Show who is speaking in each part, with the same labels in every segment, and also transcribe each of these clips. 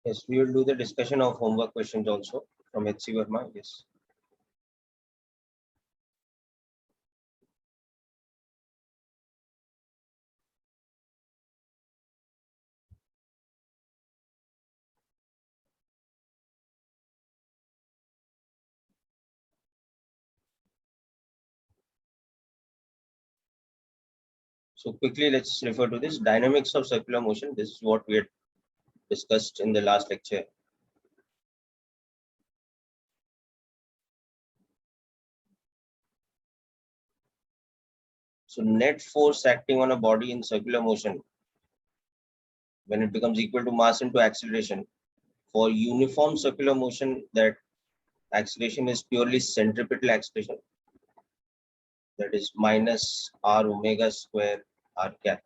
Speaker 1: Yes, we will do the discussion of homework questions also from HC Verma. Yes. So quickly, let's refer to this dynamics of circular motion. This is what we had discussed in the last lecture. So net force acting on a body in circular motion when it becomes equal to mass into acceleration. For uniform circular motion, that acceleration is purely centripetal acceleration. That is minus r omega square r cap.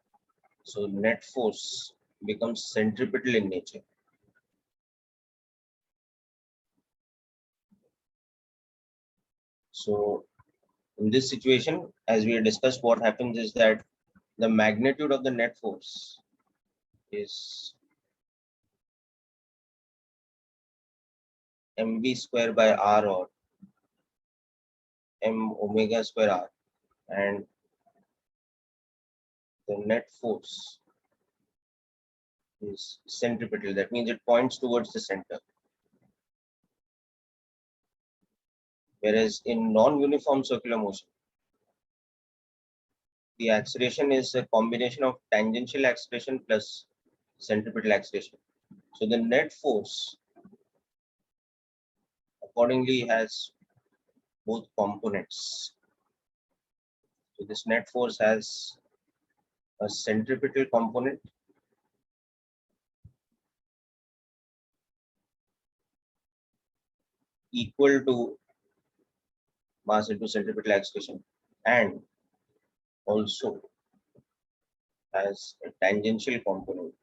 Speaker 1: So net force becomes centripetal in nature. So in this situation, as we discussed, what happens is that the magnitude of the net force is mv square by r or m omega square r, and the net force is centripetal. That means it points towards the center. Whereas in non-uniform circular motion, the acceleration is a combination of tangential acceleration plus centripetal acceleration. So the net force accordingly has both components. So this net force has a centripetal component equal to mass into centripetal acceleration, and also has a tangential component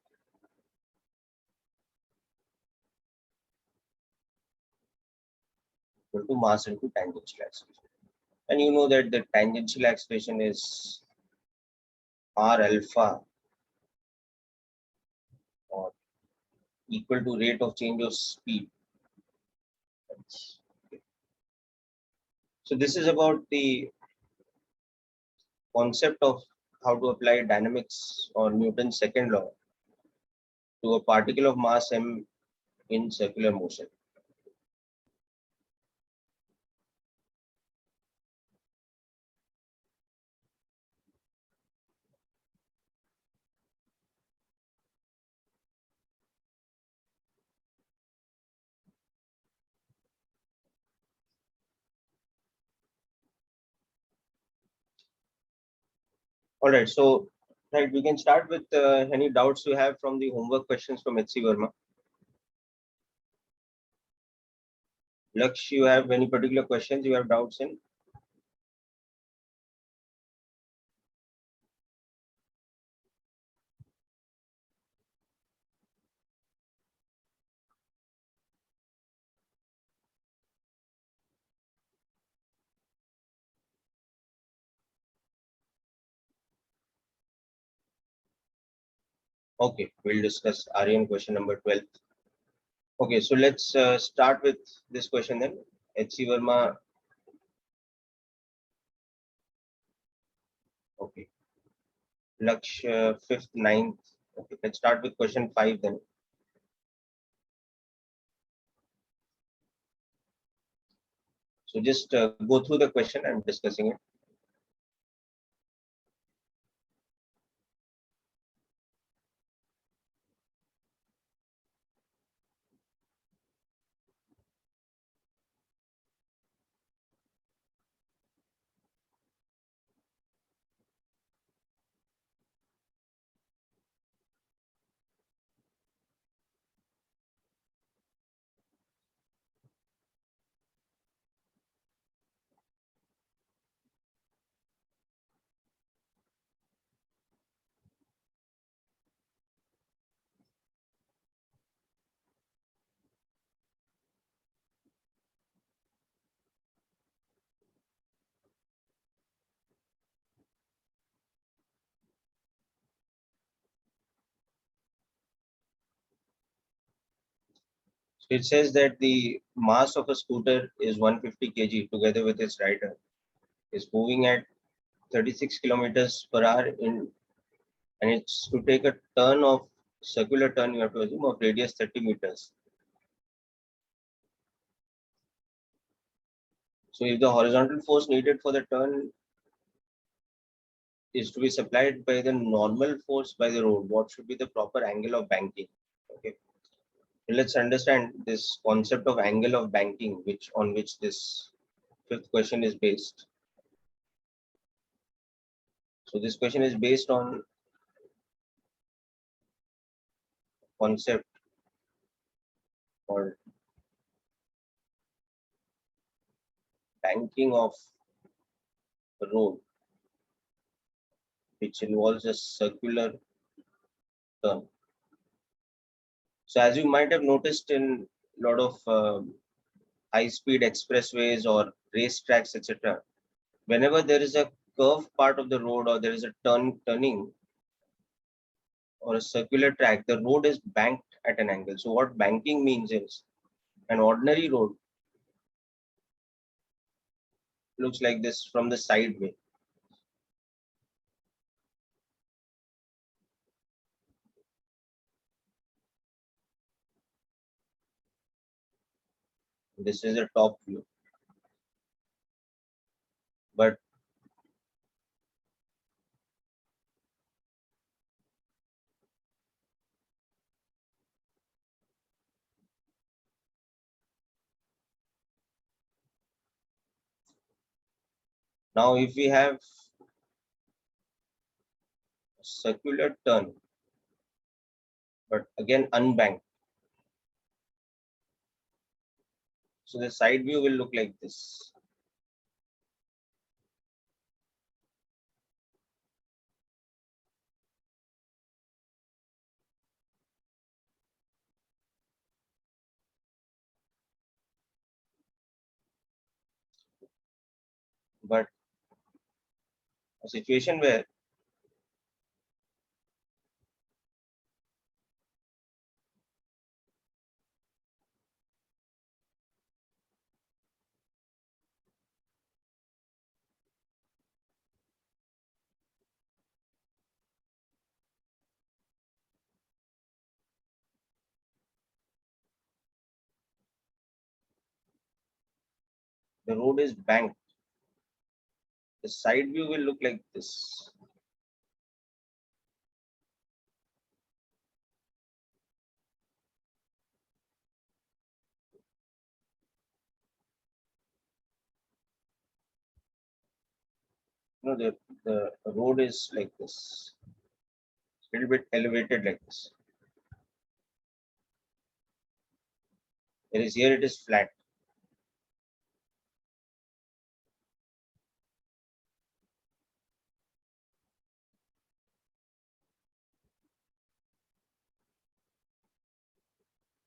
Speaker 1: equal to mass into tangential acceleration. And you know that the tangential acceleration is r alpha, or equal to rate of change of speed. So this is about the concept of how to apply dynamics or Newton's second law to a particle of mass m in circular motion. All right, so right, we can start with any doubts you have from the homework questions from HC Verma. Laksh, you have any particular questions you have doubts in? Okay, we'll discuss Aryan question number 12. Okay, so let's start with this question then. HC Verma. Okay, Laksh, 5th, 9th. Okay, let's start with question 5 then. So just go through the question. I'm discussing it. So it says that the mass of a scooter is 150 kg together with its rider is moving at 36 kilometers per hour and it's to take a turn of circular turn, you have to assume, of radius 30 meters. So if the horizontal force needed for the turn is to be supplied by the normal force by the road, what should be the proper angle of banking? Okay. Let's understand this concept of angle of banking, which on which this fifth question is based. So this question is based on concept called banking of the road, which involves a circular turn. So as you might have noticed in a lot of high-speed expressways or race tracks, etc., whenever there is a curved part of the road or there is a turning or a circular track, the road is banked at an angle. So what banking means is an ordinary road looks like this from the side way. This is a top view. But now if we have a circular turn, but again unbanked, so the side view will look like this. But a situation where the road is banked, the side view will look like this. The road is like this, a little bit elevated like this. Whereas here it is flat.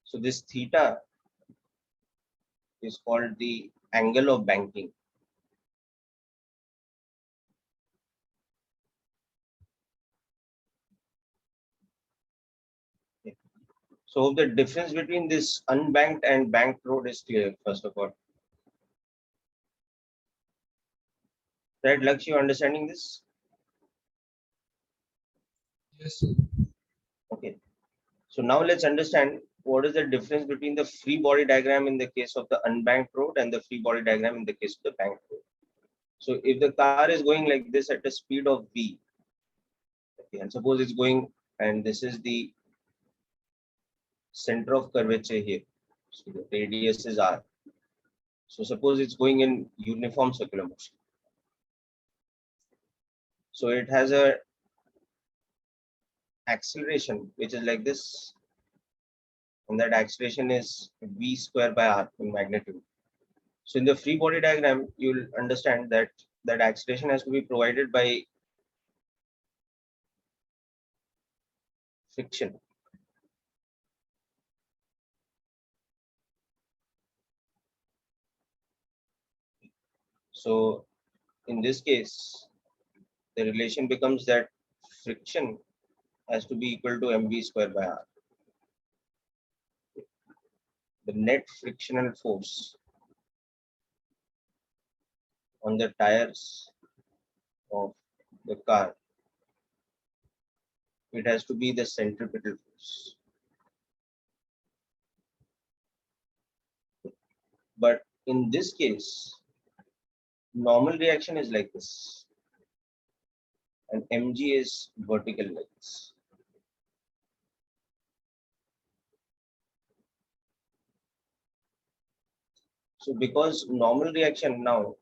Speaker 1: So this theta is called the angle of banking. Okay. So the difference between this unbanked and banked road is clear, first of all. Right, Lakshya, you understanding this?
Speaker 2: Yes, sir.
Speaker 1: Okay. So now let's understand what is the difference between the free body diagram in the case of the unbanked road and the free body diagram in the case of the banked road. So if the car is going like this at a speed of v, okay, and suppose it's going, and this is the center of curvature here. So the radius is r. So suppose it's going in uniform circular motion. So it has a acceleration which is like this, and that acceleration is v square by r in magnitude. So in the free body diagram, you'll understand that that acceleration has to be provided by friction. So in this case, the relation becomes that friction has to be equal to mv square by r. the net frictional force on the tires of the car, it has to be the centripetal force. But in this case, normal reaction is like this, and mg is vertical like this. So because normal reaction now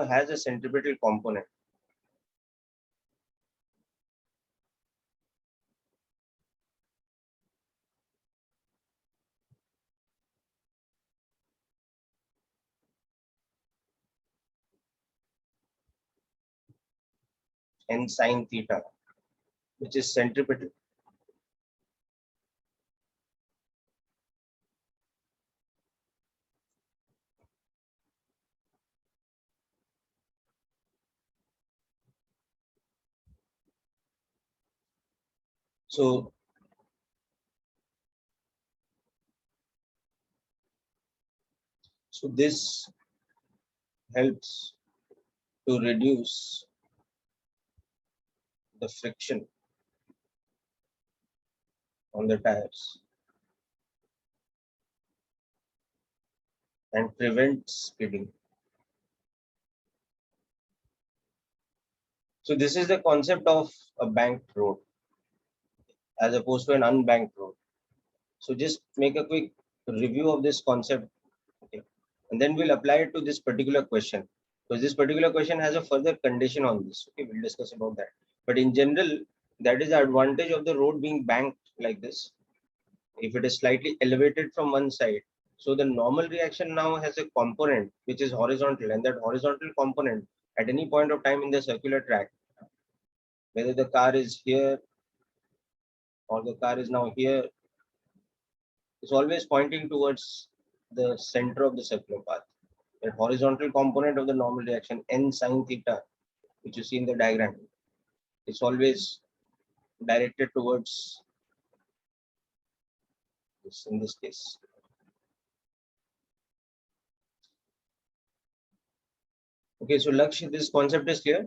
Speaker 1: has a centripetal component. N sine theta, which is centripetal. So this helps to reduce the friction on the tires and prevent skidding. So this is the concept of a banked road as opposed to an unbanked road. So just make a quick review of this concept, okay? And then we'll apply it to this particular question, because this particular question has a further condition on this. Okay, we'll discuss about that. But in general, that is the advantage of the road being banked like this. If it is slightly elevated from one side, so the normal reaction now has a component which is horizontal, and that horizontal component at any point of time in the circular track, whether the car is here or the car is now here, is always pointing towards the center of the circular path. The horizontal component of the normal reaction, n sine theta, which you see in the diagram, is always directed towards this, in this case. Okay, so Lakshya, this concept is clear?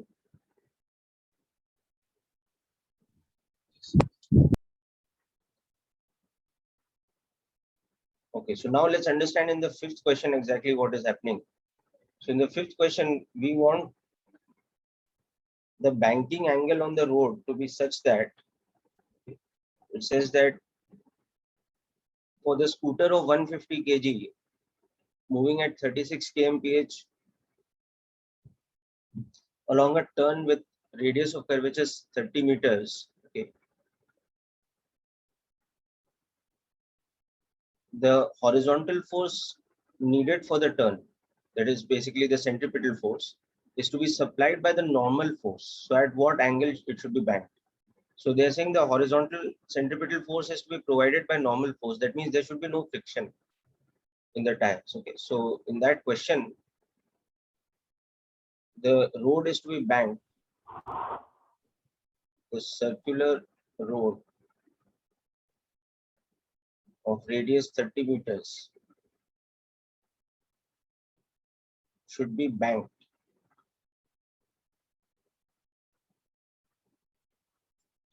Speaker 1: Okay, so now let's understand in the fifth question exactly what is happening. So in the fifth question, we want the banking angle on the road to be such that it says that for the scooter of 150 kg moving at 36 kmph along a turn with radius of curvature 30 meters, okay, the horizontal force needed for the turn, that is basically the centripetal force, is to be supplied by the normal force. So at what angle it should be banked? So they're saying the horizontal centripetal force has to be provided by normal force. That means there should be no friction in the tires. Okay, so in that question, the road is to be banked. The circular road of radius 30 meters should be banked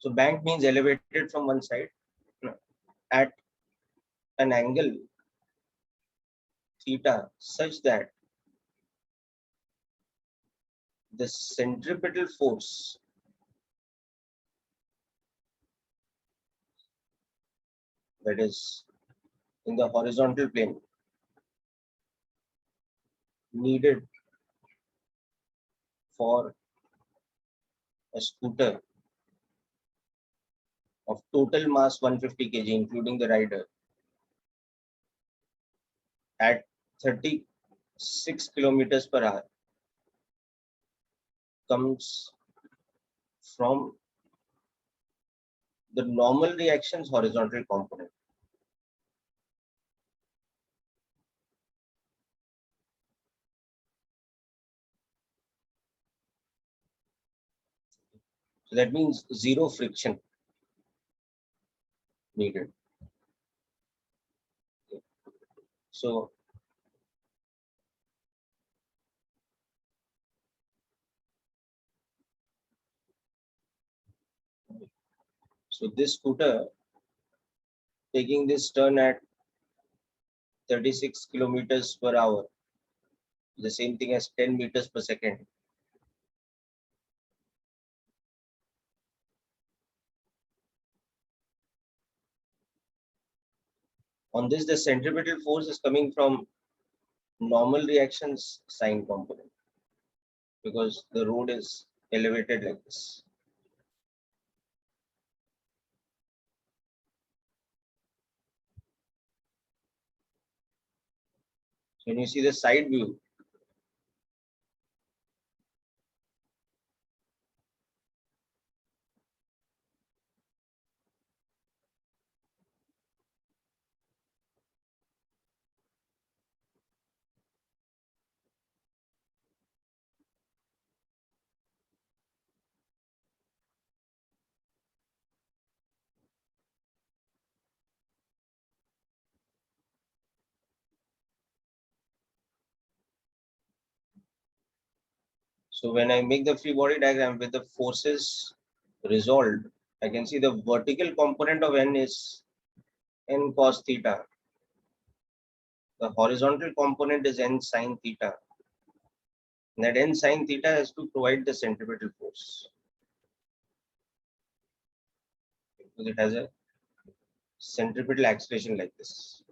Speaker 1: So bank means elevated from one side at an angle theta such that the centripetal force that is in the horizontal plane needed for a scooter of total mass 150 kg including the rider at 36 kilometers per hour comes from the normal reactions horizontal component. So that means zero friction needed. So this scooter taking this turn at 36 kilometers per hour, the same thing as 10 meters per second. On this, the centripetal force is coming from normal reactions sign component because the road is elevated like this. So when you see the side view, so when I make the free body diagram with the forces resolved, I can see the vertical component of n is n cos theta. The horizontal component is n sin theta. And that n sin theta has to provide the centripetal force because it has a centripetal acceleration like this.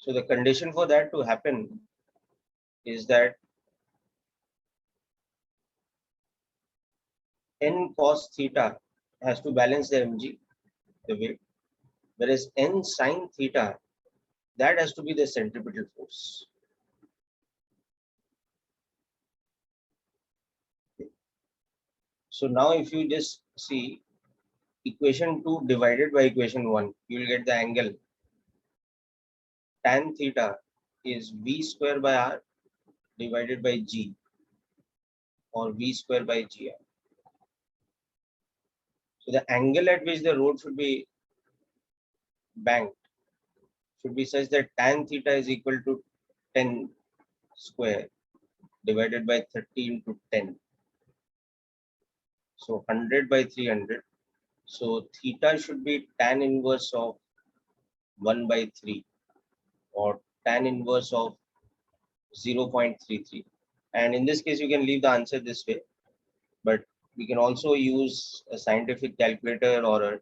Speaker 1: So the condition for that to happen is that n cos theta has to balance the mg, the weight, whereas n sin theta, that has to be the centripetal force. So now if you just see equation 2 divided by equation 1, you will get the angle tan theta is v square by r divided by g, or v square by gr. So the angle at which the road should be banked should be such that tan theta is equal to 10 square divided by 30 into 10. So 100 by 300. So theta should be tan inverse of 1 by 3 or tan inverse of 0.33. And in this case, you can leave the answer this way, but we can also use a scientific calculator or a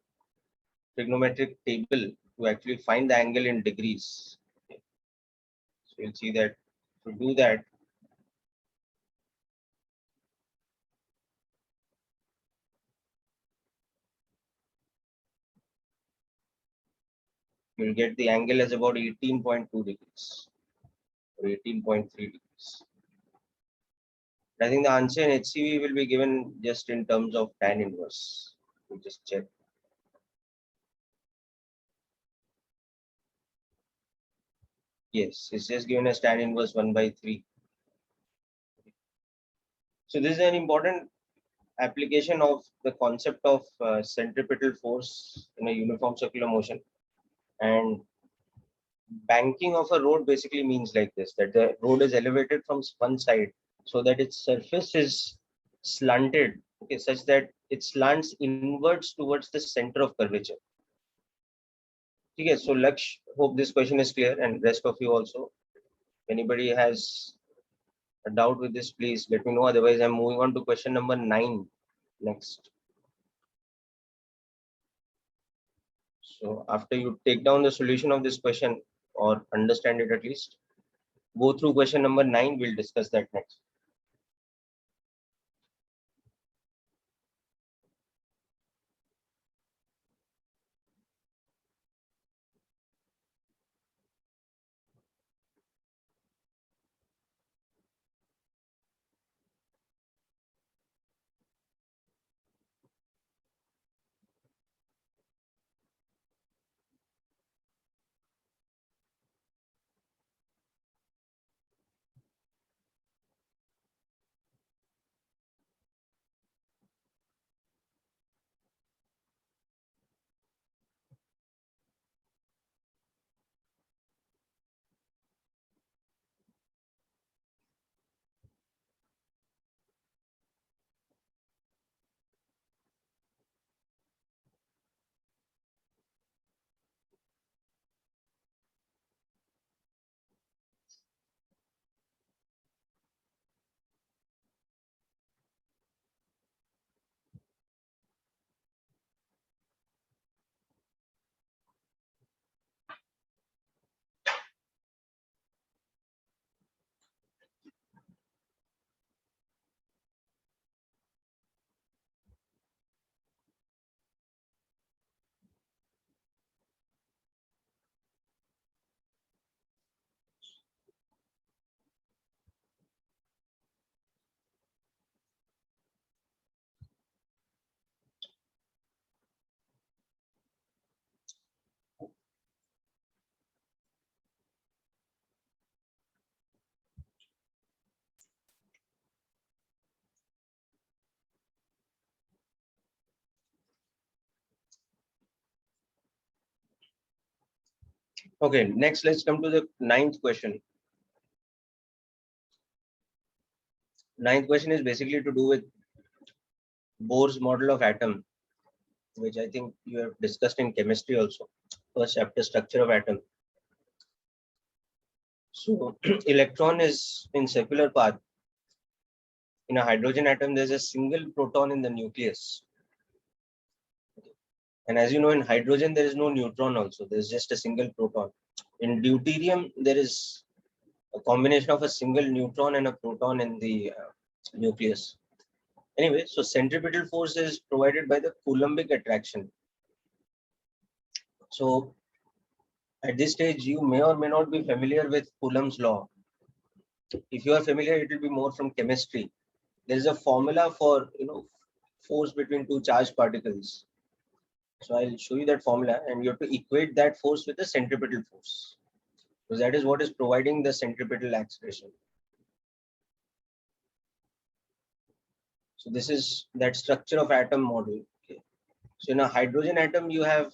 Speaker 1: trigonometric table to actually find the angle in degrees. So you'll see that to do that, you'll get the angle as about 18.2 degrees or 18.3 degrees. I think the answer in HCV will be given just in terms of tan inverse. We just check. Yes, it's just given as tan inverse 1 by 3. So this is an important application of the concept of centripetal force in a uniform circular motion. And banking of a road basically means like this, that the road is elevated from one side so that its surface is slanted, okay, such that it slants inwards towards the center of curvature. Okay, so Laksh, hope this question is clear, and rest of you also. If anybody has a doubt with this, please let me know. Otherwise, I'm moving on to question number 9 next. So after you take down the solution of this question or understand it at least, go through question number 9. We'll discuss that next. Okay, next let's come to the ninth question. Ninth question is basically to do with Bohr's model of atom, which I think you have discussed in chemistry also. First chapter, structure of atom. So electron is in circular path. In a hydrogen atom, there's a single proton in the nucleus. And as you know, in hydrogen, there is no neutron also. There's just a single proton. In deuterium, there is a combination of a single neutron and a proton in the nucleus. Anyway, so centripetal force is provided by the Coulombic attraction. So at this stage, you may or may not be familiar with Coulomb's law. If you are familiar, it will be more from chemistry. There is a formula for force between two charged particles. So I'll show you that formula, and you have to equate that force with the centripetal force, because that is what is providing the centripetal acceleration. So this is that structure of atom model. Okay. So in a hydrogen atom, you have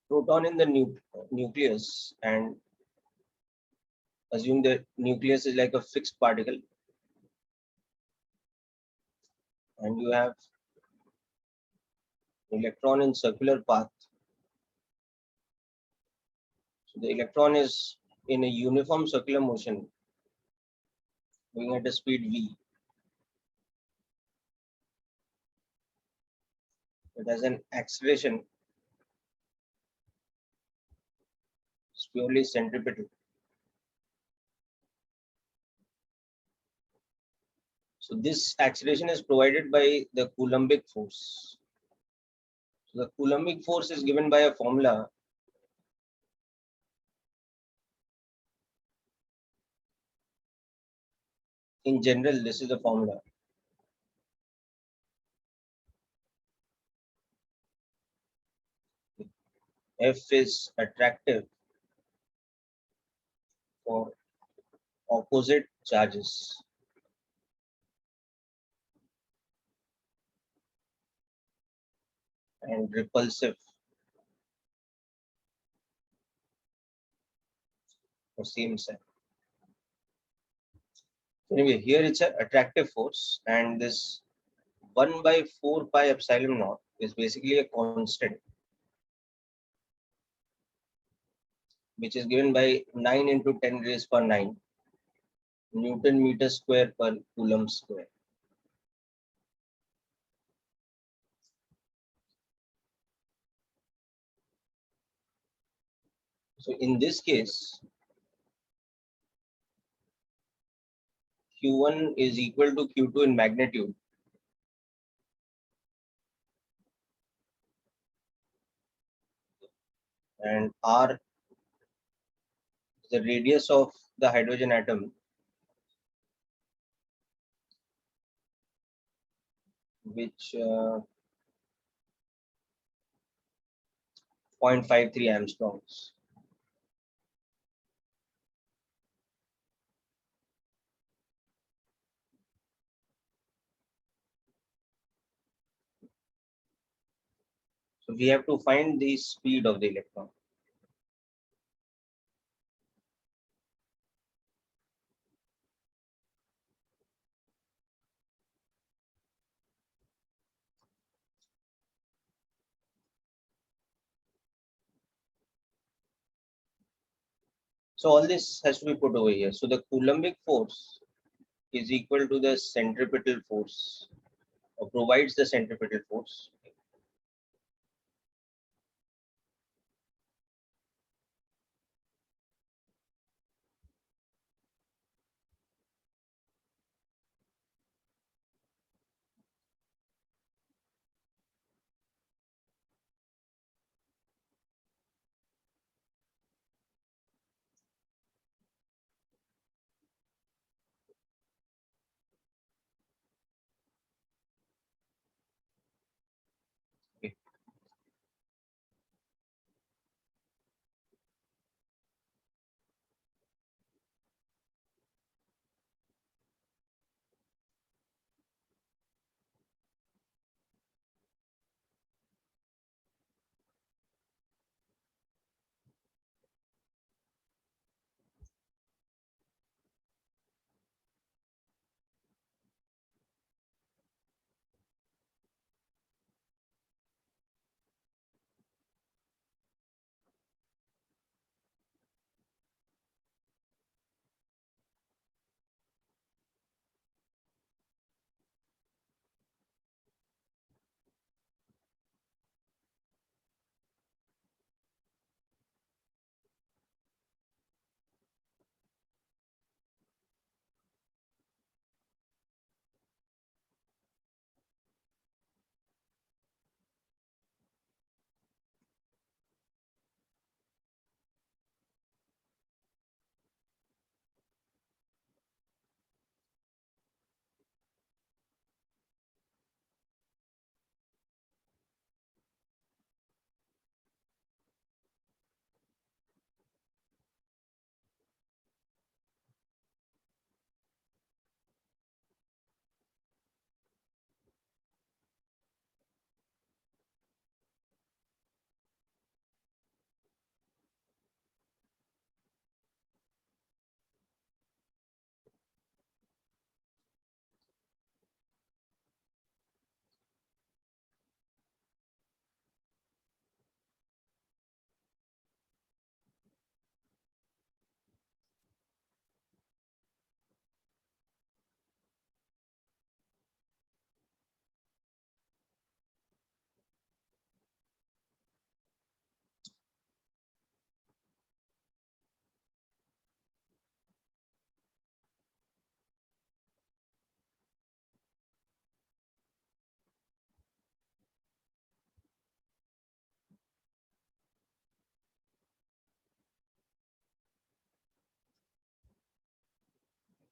Speaker 1: proton in the nucleus, and assume the nucleus is like a fixed particle, and you have electron in circular path. So the electron is in a uniform circular motion going at a speed v. It has an acceleration. It's purely centripetal. So this acceleration is provided by the Coulombic force. So the Coulombic force is given by a formula. In general, this is the formula. F is attractive for opposite charges. And repulsive for same side. Anyway, here it's an attractive force, and this 1 by 4 pi epsilon naught is basically a constant, which is given by 9 into 10 raised per 9 Newton meter square per Coulomb square. So in this case, Q1 is equal to Q2 in magnitude. And R is the radius of the hydrogen atom, which 0.53 angstroms. So we have to find the speed of the electron. So all this has to be put over here. So the Coulombic force is equal to the centripetal force, or provides the centripetal force.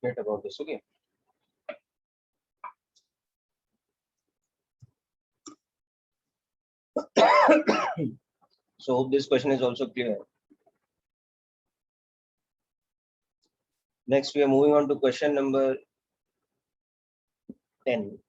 Speaker 1: definite about this. Okay. So hope this question is also clear. Next, we are moving on to question number 10.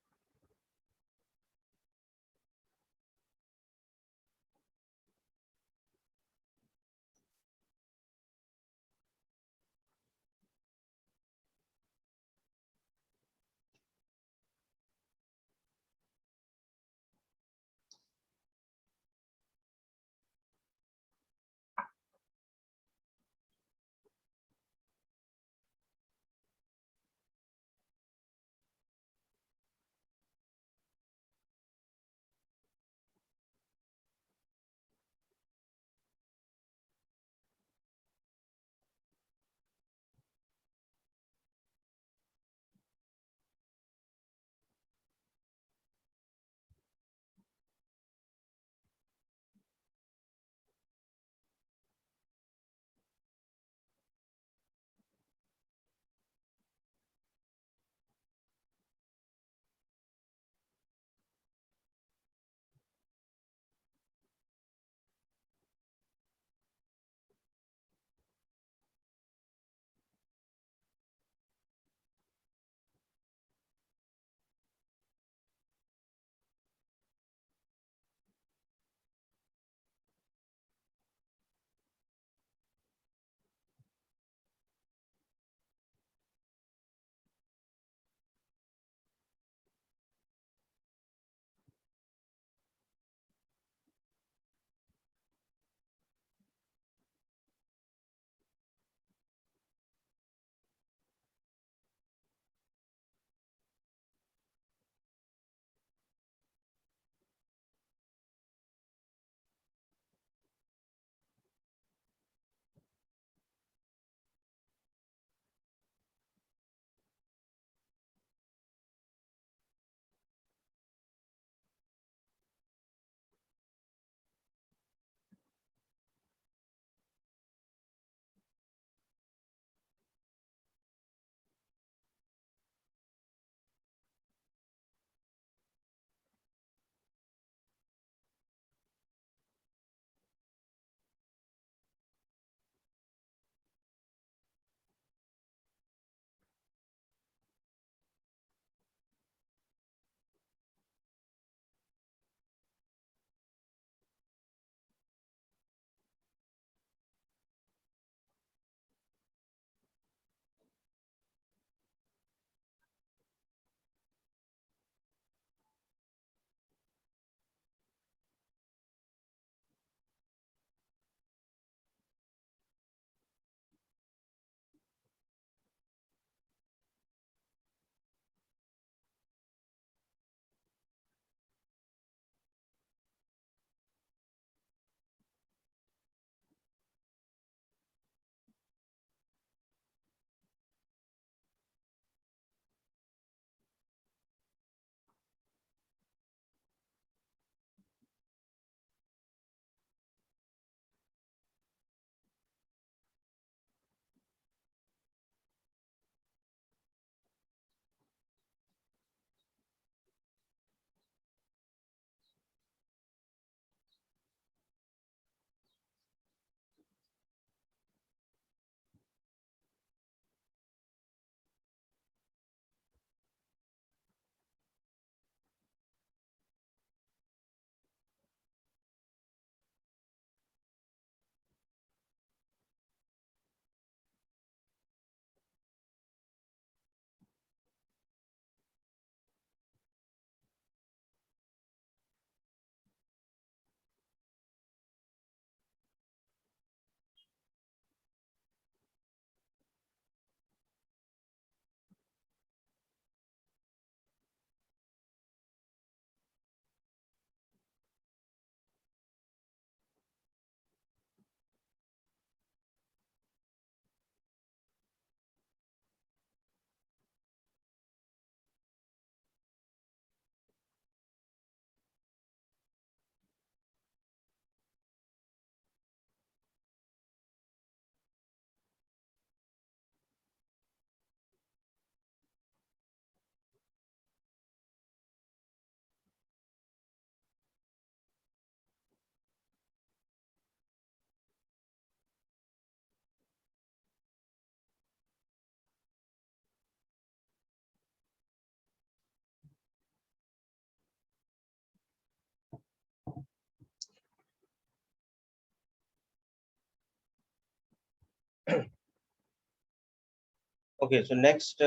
Speaker 1: Okay, so next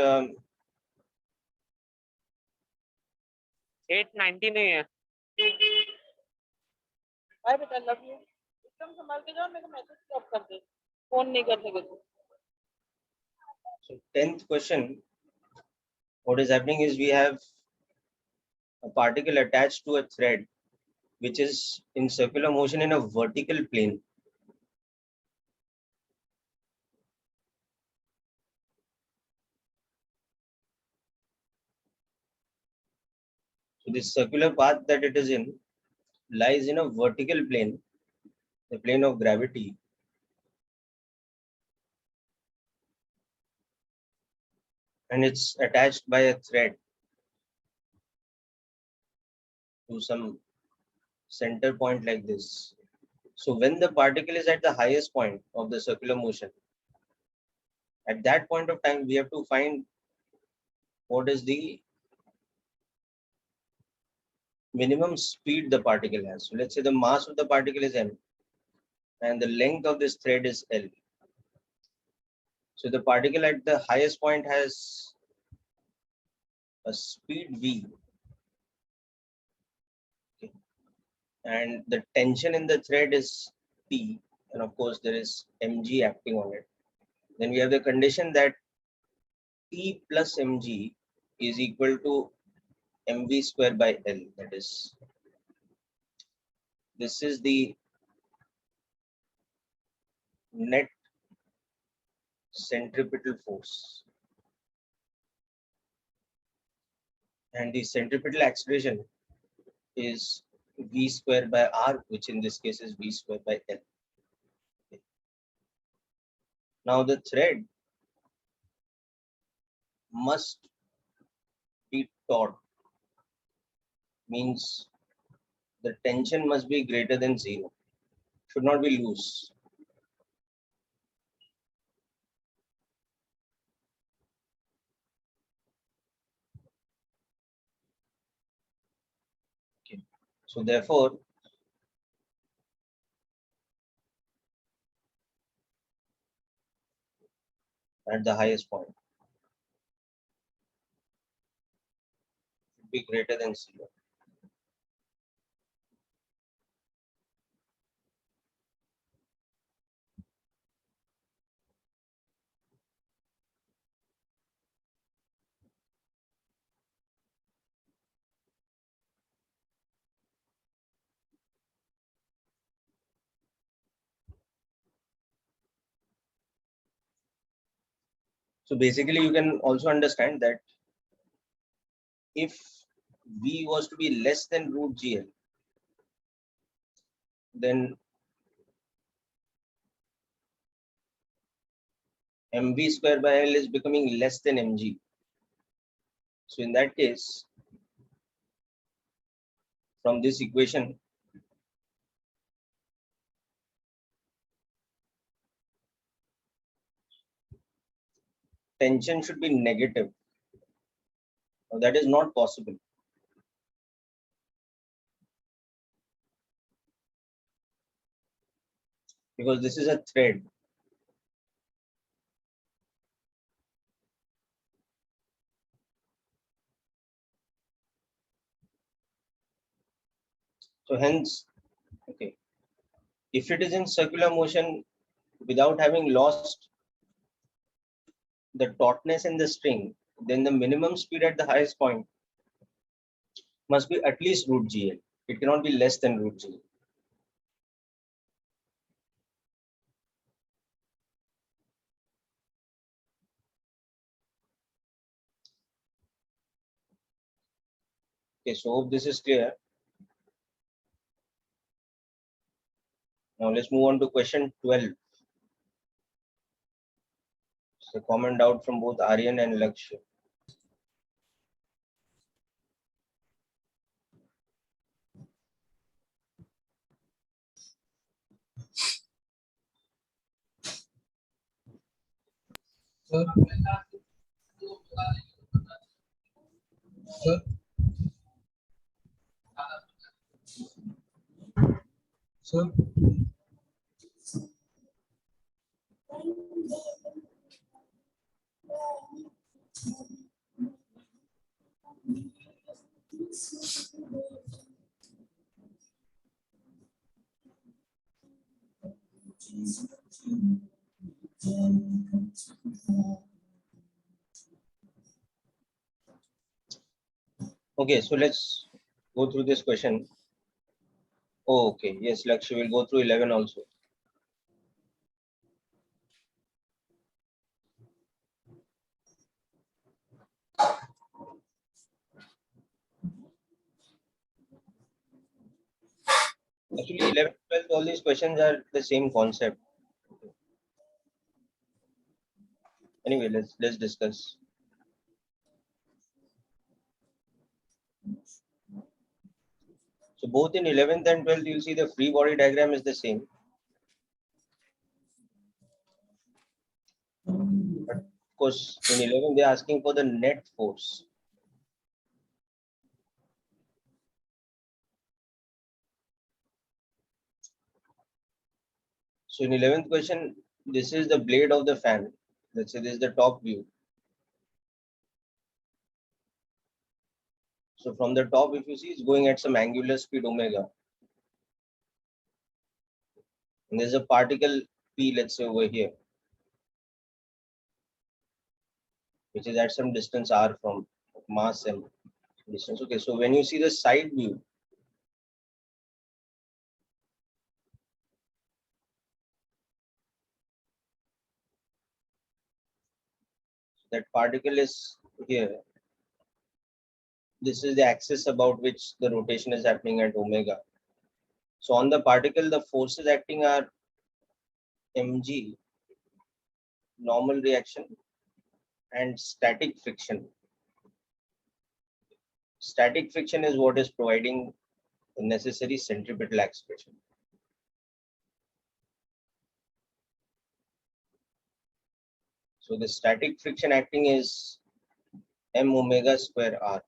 Speaker 2: 890 नहीं है।
Speaker 3: Bye बेटा, love you. एकदम संभाल के जाओ, मेरे को message stop कर दे, फोन नहीं कर सके तो।
Speaker 1: so 10th question, what is happening is we have a particle attached to a thread which is in circular motion in a vertical plane. So this circular path that it is in lies in a vertical plane, the plane of gravity. And it's attached by a thread to some center point like this. So when the particle is at the highest point of the circular motion, at that point of time, we have to find what is the minimum speed the particle has. So let's say the mass of the particle is m and the length of this thread is L. So the particle at the highest point has a speed V. Okay. And the tension in the thread is T, and of course there is mg acting on it. Then we have the condition that T plus mg is equal to mv square by L. That is, this is the net centripetal force, and the centripetal acceleration is v square by r, which in this case is v square by L. Okay. Now the thread must be taut, means the tension must be greater than 0, should not be loose. Okay. So therefore, at the highest point should be greater than 0. So basically, you can also understand that if V was to be less than root GL, then mv square by L is becoming less than mg. So in that case, from this equation, tension should be negative. Now, that is not possible. Because this is a thread. So hence, okay, if it is in circular motion without having lost the tautness in the string, then the minimum speed at the highest point must be at least root GL. It cannot be less than root GL. Okay, so hope this is clear. Now let's move on to question 12. So common doubt from both Aryan and Lakshya.
Speaker 4: Sir. Sir. Sir.
Speaker 1: Okay, so let's go through this question. Oh, okay, yes, Lakshya will go through 11 also. Actually, 11, 12, all these questions are the same concept. Anyway, let's discuss. So both in 11th and 12th, you'll see the free body diagram is the same. But of course, in 11, they're asking for the net force. So in 11th question, this is the blade of the fan. Let's say this is the top view. So from the top, if you see, it's going at some angular speed omega. And there's a particle P, let's say over here, which is at some distance R from mass and distance. Okay, so when you see the side view, that particle is here. This is the axis about which the rotation is happening at omega. So on the particle, the forces acting are mg, normal reaction, and static friction. Static friction is what is providing the necessary centripetal acceleration. So the static friction acting is m omega square r.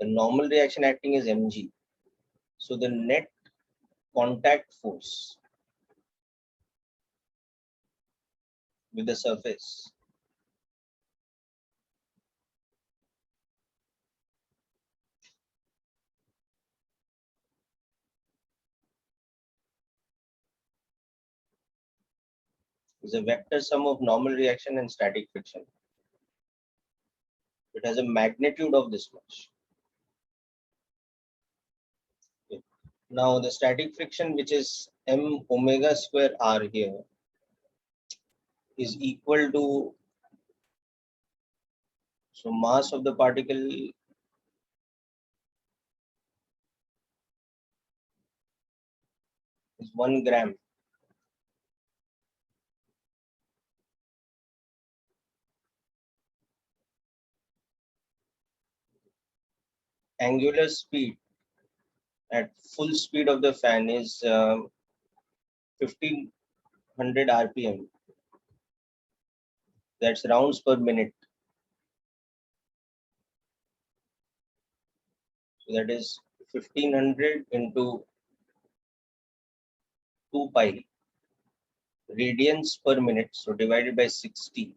Speaker 1: The normal reaction acting is mg. So the net contact force with the surface is a vector sum of normal reaction and static friction. It has a magnitude of this much. Okay. Now the static friction, which is m omega square r here, is equal to, so mass of the particle is 1 gram. Angular speed at full speed of the fan is 1500 rpm. That's rounds per minute. So that is 1500 into 2 pi radians per minute. So divided by 60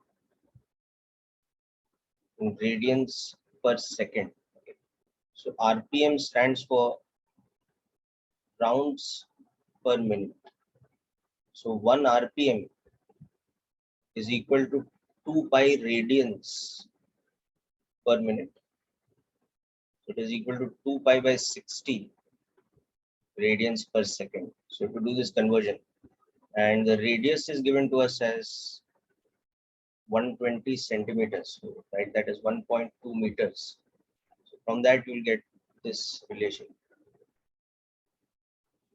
Speaker 1: in radians per second. Okay. So RPM stands for rounds per minute. So 1 RPM is equal to 2 pi radians per minute. It is equal to 2 pi by 60 radians per second. So to do this conversion, and the radius is given to us as 120 centimeters, right? That is 1.2 meters. So from that you will get this relation.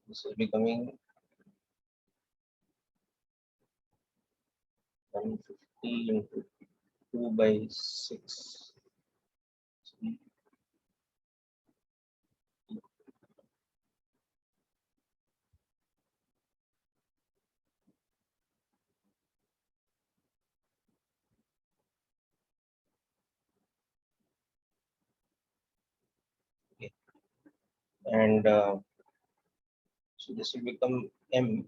Speaker 1: This is becoming 150 into 2 by 6. Okay. And so this will become m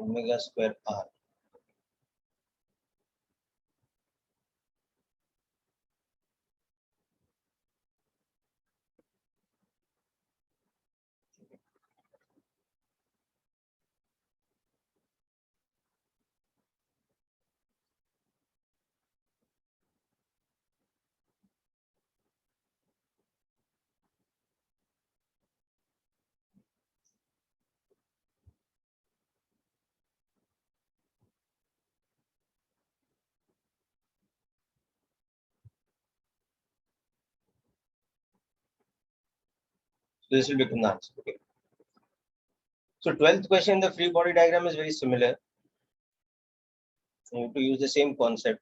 Speaker 1: omega square r. So this will become the answer. Okay. So 12th question, the free body diagram is very similar. You have to use the same concept.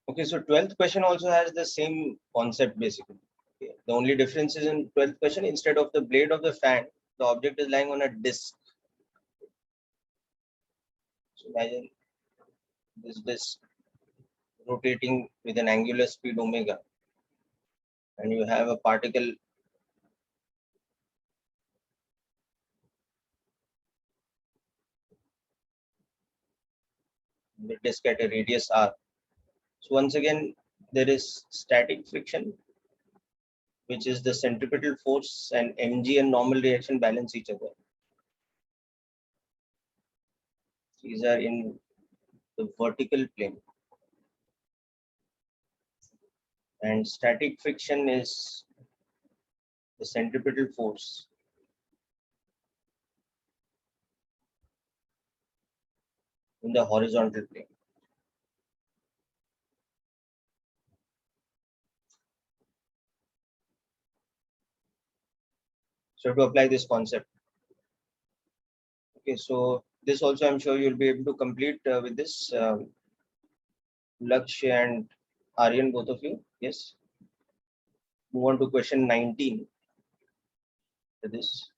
Speaker 1: Okay, so 12th question also has the same concept basically. Okay. The only difference is in 12th question, instead of the blade of the fan, the object is lying on a disc. So imagine this disc rotating with an angular speed omega, and you have a particle in the disk at a radius r. So once again, there is static friction, which is the centripetal force, and mg and normal reaction balance each other. These are in the vertical plane, and static friction is the centripetal force in the horizontal plane. So to apply this concept, okay, so this also I'm sure you'll be able to complete with this, Lakshya and Aryan, both of you. Yes. Move on to question 19 for this.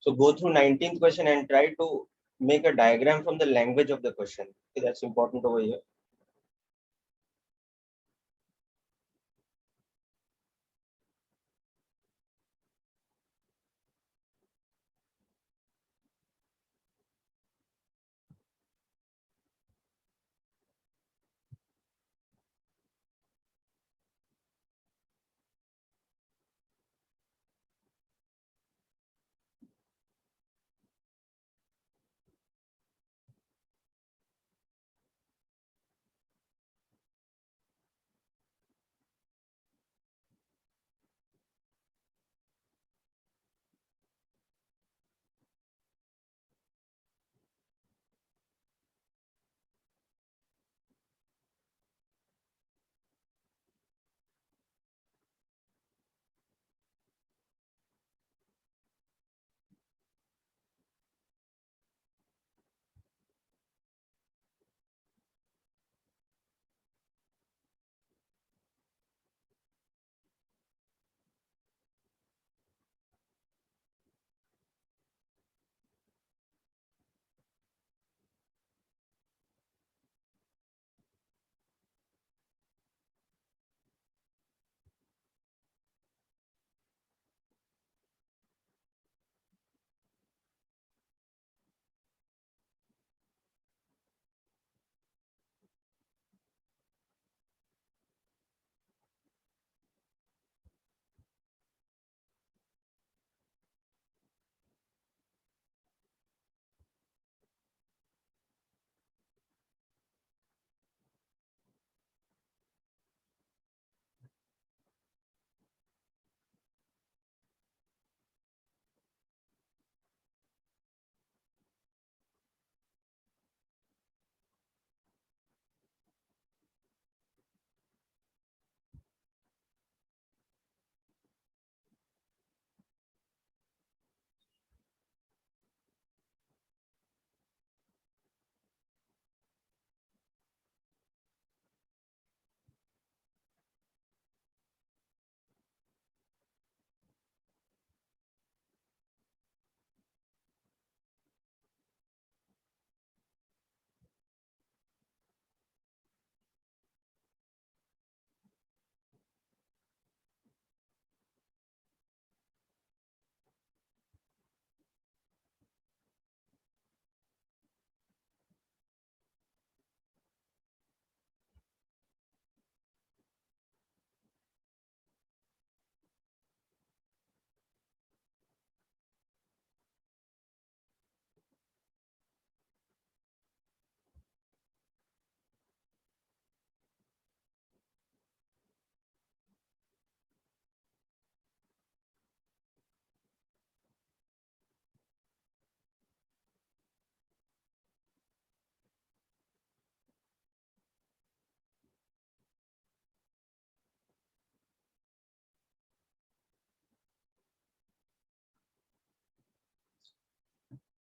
Speaker 1: So go through 19th question and try to make a diagram from the language of the question. Okay, that's important over here.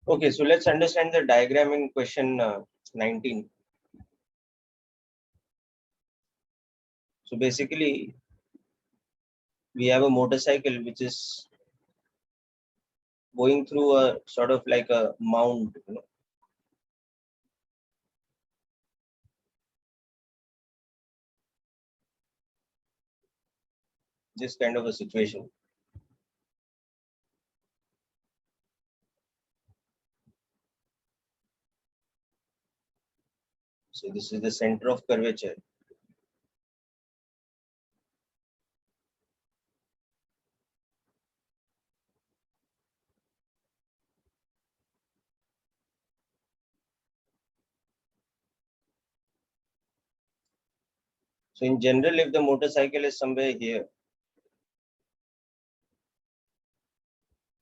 Speaker 1: Okay, so let's understand the diagram in question 19. So basically, we have a motorcycle which is going through a sort of like a mound, this kind of a situation. So this is the center of curvature. So in general, if the motorcycle is somewhere here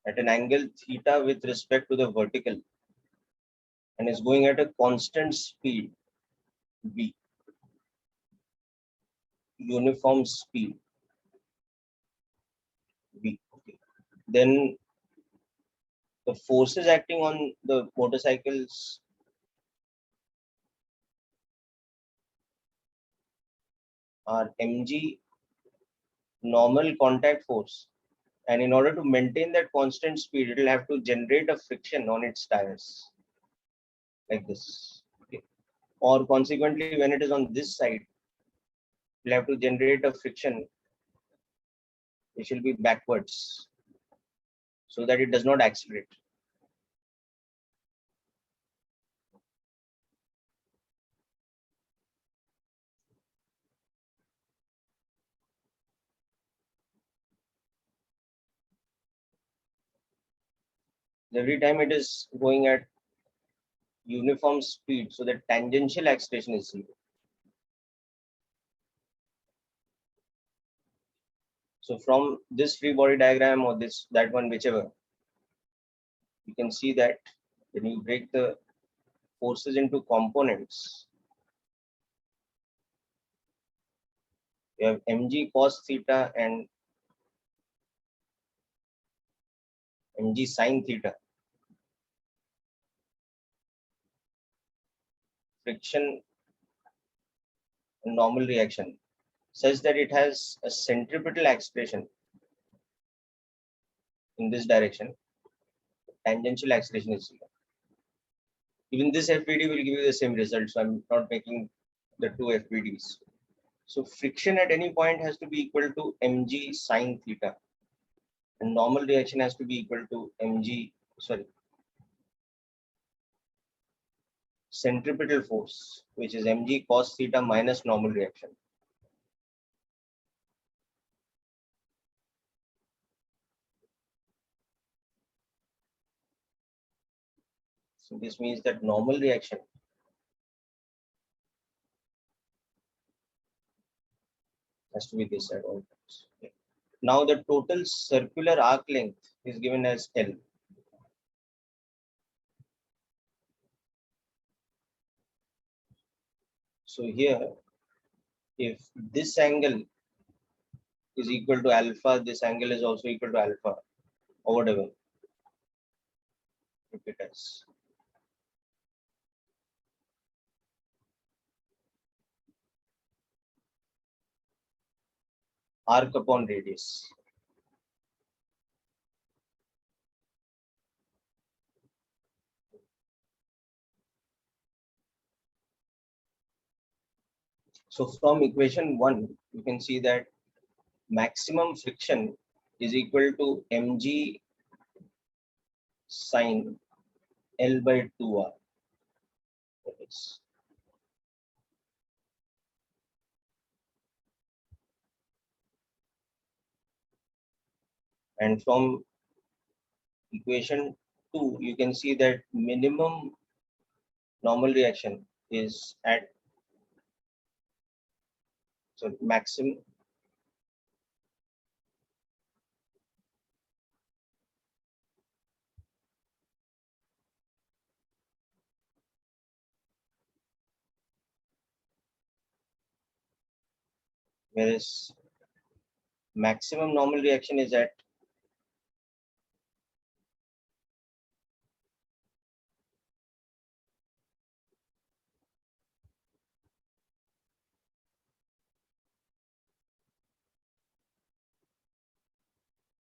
Speaker 1: at an angle theta with respect to the vertical and is going at a constant speed v, uniform speed v, okay, then the forces acting on the motorcycles are mg normal contact force, and in order to maintain that constant speed it will have to generate a friction on its tires like this, okay. Or consequently, when it is on this side, it will have to generate a friction which will be backwards so that it does not accelerate. Every time it is going at uniform speed, so the tangential acceleration is zero. So from this free body diagram or this, that one, whichever, you can see that when you break the forces into components, you have mg cos theta and mg sin theta. Friction and normal reaction such that it has a centripetal acceleration in this direction. Tangential acceleration is zero. Even this FPD will give you the same result, so I'm not making the two FPDs. So friction at any point has to be equal to mg sin theta, and normal reaction has to be equal to centripetal force, which is mg cos theta minus normal reaction. So this means that normal reaction has to be this at all times. Okay. Now the total circular arc length is given as L. So here, if this angle is equal to alpha, this angle is also equal to alpha, or whatever, if it is. Arc upon radius. So from equation 1, you can see that maximum friction is equal to mg sine L by 2r. And from equation 2, you can see that minimum normal reaction is at, so maximum, whereas maximum normal reaction is at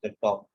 Speaker 1: the top.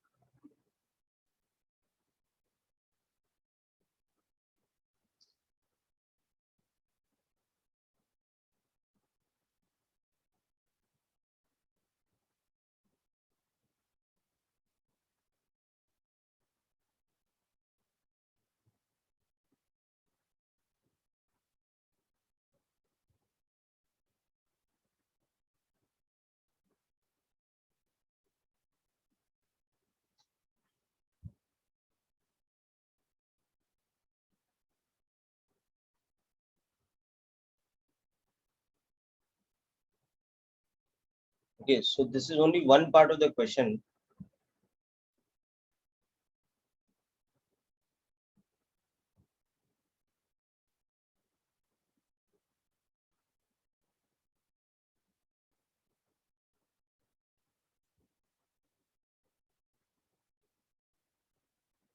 Speaker 1: Okay, so this is only one part of the question.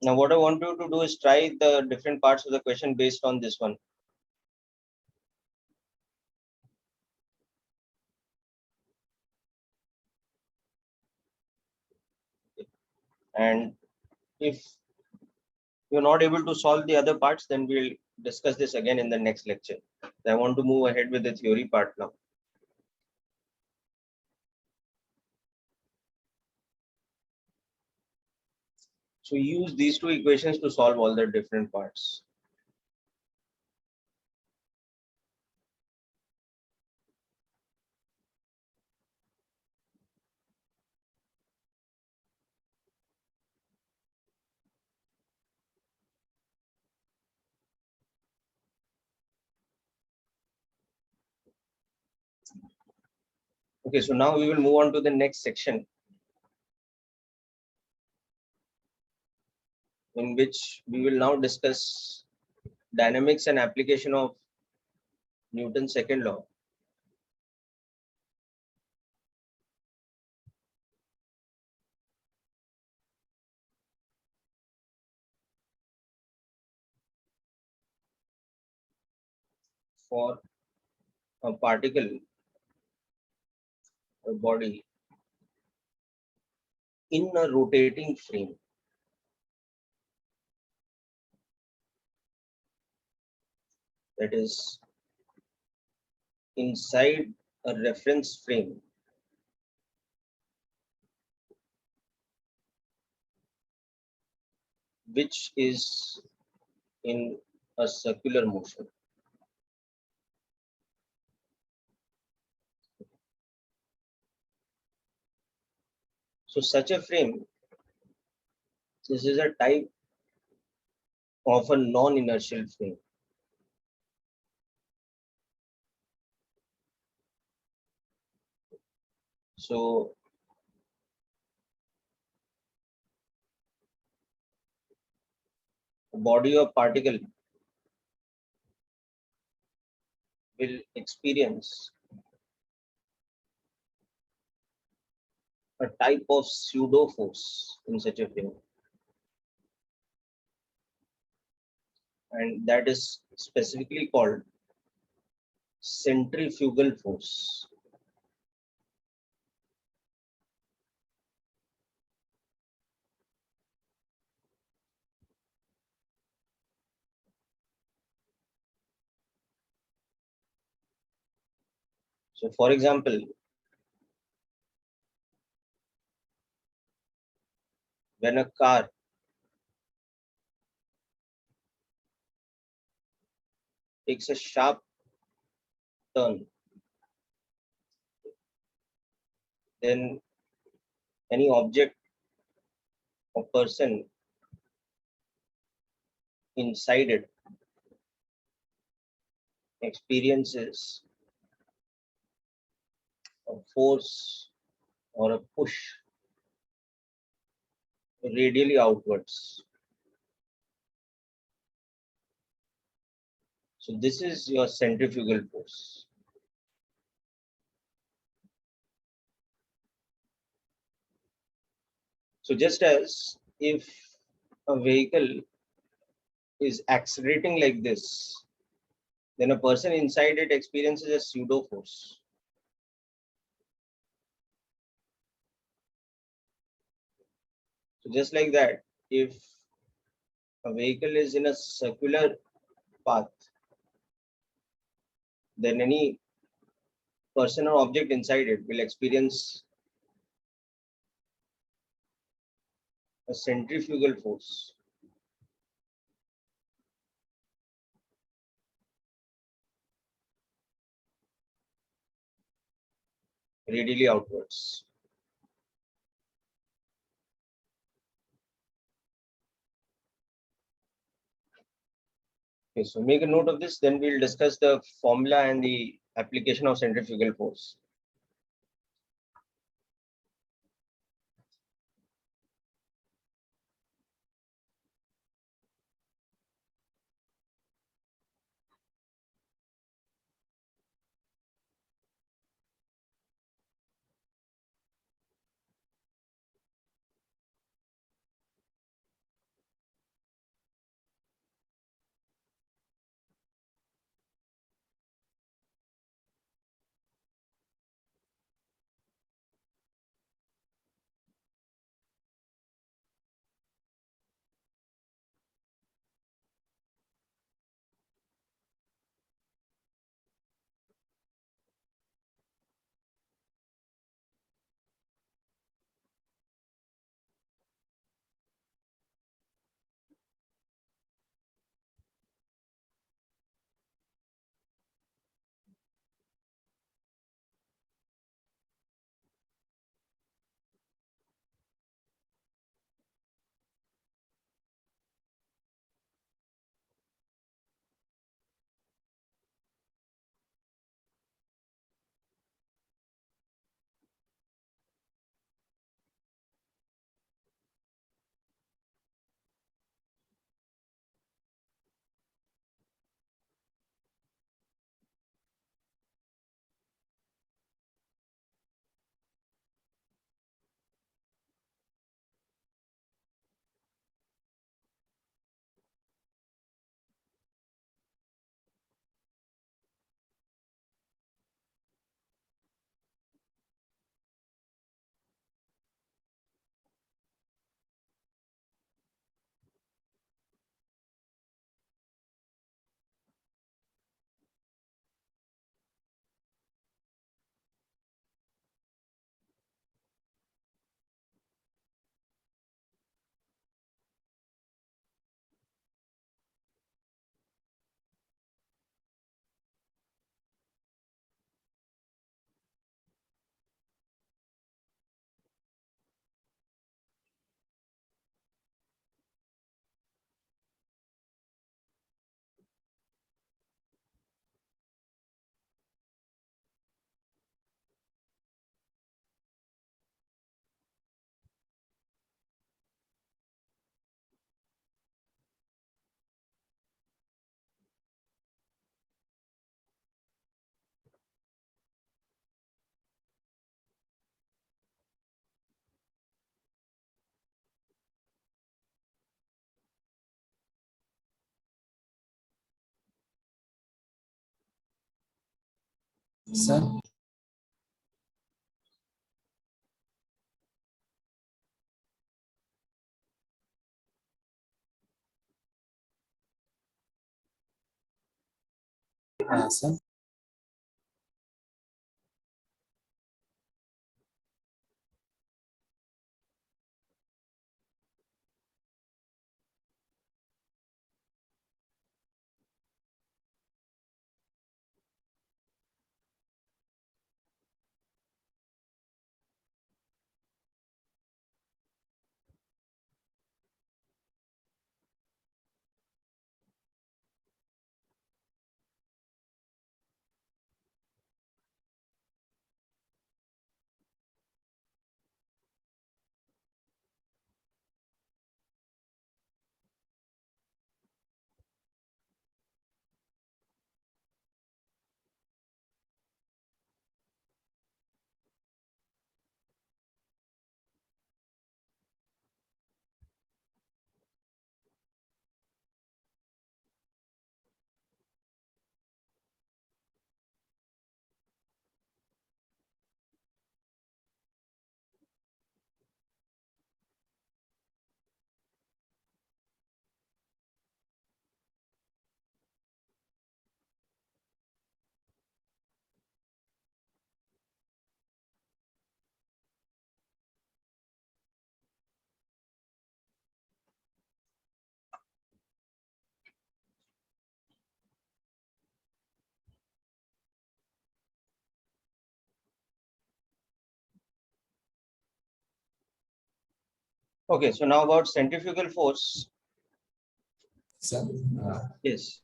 Speaker 1: Now, what I want you to do is try the different parts of the question based on this one. And if you're not able to solve the other parts, then we'll discuss this again in the next lecture. I want to move ahead with the theory part now. So use these two equations to solve all the different parts. Okay, so now we will move on to the next section, in which we will now discuss dynamics and application of Newton's second law. For a particle or body in a rotating frame, that is inside a reference frame, which is in a circular motion. So such a frame, this is a type of a non-inertial frame. So a body or particle will experience a type of pseudo force in such a frame, and that is specifically called centrifugal force. So for example, when a car takes a sharp turn, then any object or person inside it experiences a force or a push radially outwards. So this is your centrifugal force. So just as if a vehicle is accelerating like this, then a person inside it experiences a pseudo force. So just like that, if a vehicle is in a circular path, then any person or object inside it will experience a centrifugal force. Radially outwards. Okay, so make a note of this, then we'll discuss the formula and the application of centrifugal force.
Speaker 4: Sir. Sir.
Speaker 1: Okay, so now about centrifugal force.
Speaker 4: Sir,
Speaker 1: Yes.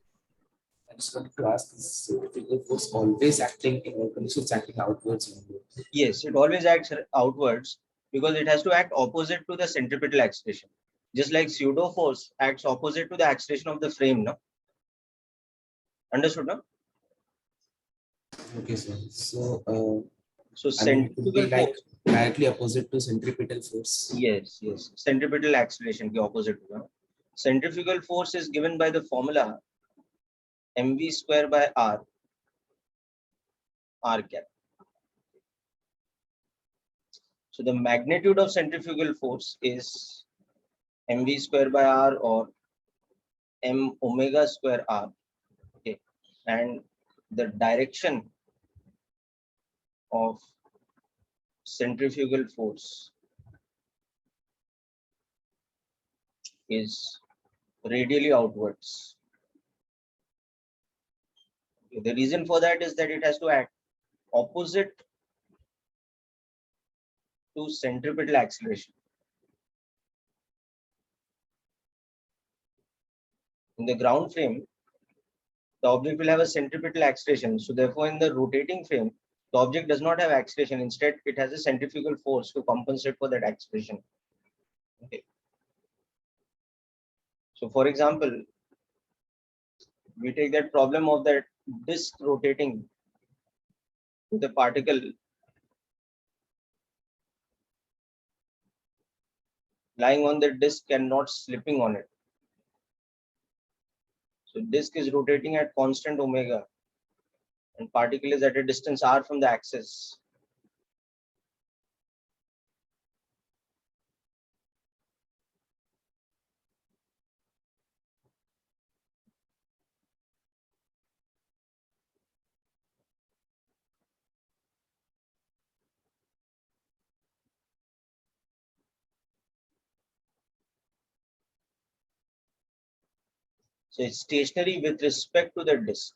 Speaker 4: I just wanted to ask, is centrifugal force always acting in one condition, it's acting outwards only?
Speaker 1: Yes, it always acts outwards because it has to act opposite to the centripetal acceleration. Just like pseudo force acts opposite to the acceleration of the frame, no? Understood, no?
Speaker 4: Okay, sir. So,
Speaker 1: So
Speaker 4: I mean, it could be
Speaker 1: centrifugal
Speaker 4: like
Speaker 1: force.
Speaker 4: directly opposite to centripetal force.
Speaker 1: Yes, yes. Centripetal acceleration के opposite होगा. Centrifugal force is given by the formula mv square by r cap. So the magnitude of centrifugal force is mv square by r or m omega square r. Okay, and the direction of centrifugal force is radially outwards. Okay, the reason for that is that it has to act opposite to centripetal acceleration. In the ground frame, the object will have a centripetal acceleration. So therefore, in the rotating frame, the object does not have acceleration. Instead, it has a centrifugal force to compensate for that acceleration. Okay. So for example, we take that problem of that disk rotating with the particle lying on the disk and not slipping on it. So disk is rotating at constant omega and particle is at a distance r from the axis. So it's stationary with respect to the disk.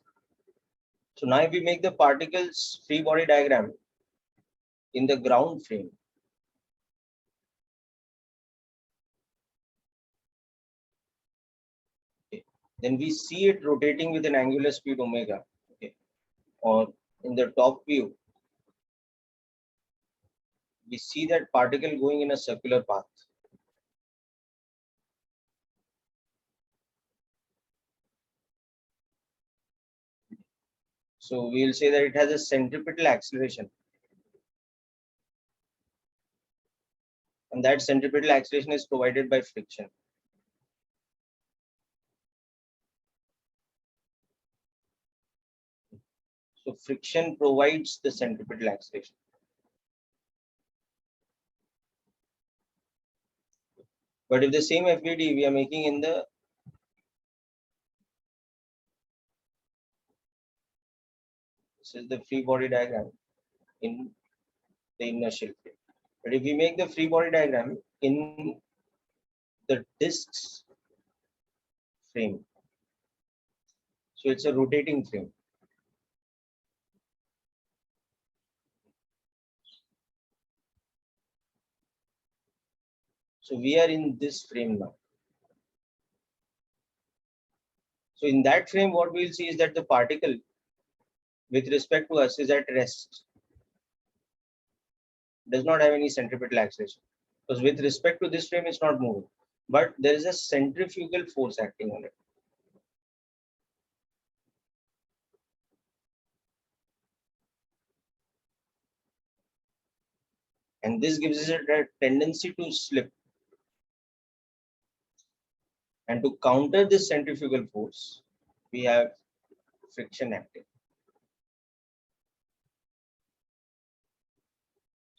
Speaker 1: So now if we make the particle's free body diagram in the ground frame, okay, then we see it rotating with an angular speed omega. Okay. Or in the top view, we see that particle going in a circular path. So we'll say that it has a centripetal acceleration. And that centripetal acceleration is provided by friction. So friction provides the centripetal acceleration. But if the same FBD we are making in the this is the free body diagram in the inertial frame. But if we make the free body diagram in the disk's frame, so it's a rotating frame. So we are in this frame now. So in that frame, what we'll see is that the particle with respect to us is at rest. Does not have any centripetal acceleration. Because with respect to this frame, it's not moving. But there is a centrifugal force acting on it. And this gives it a tendency to slip. And to counter this centrifugal force, we have friction acting.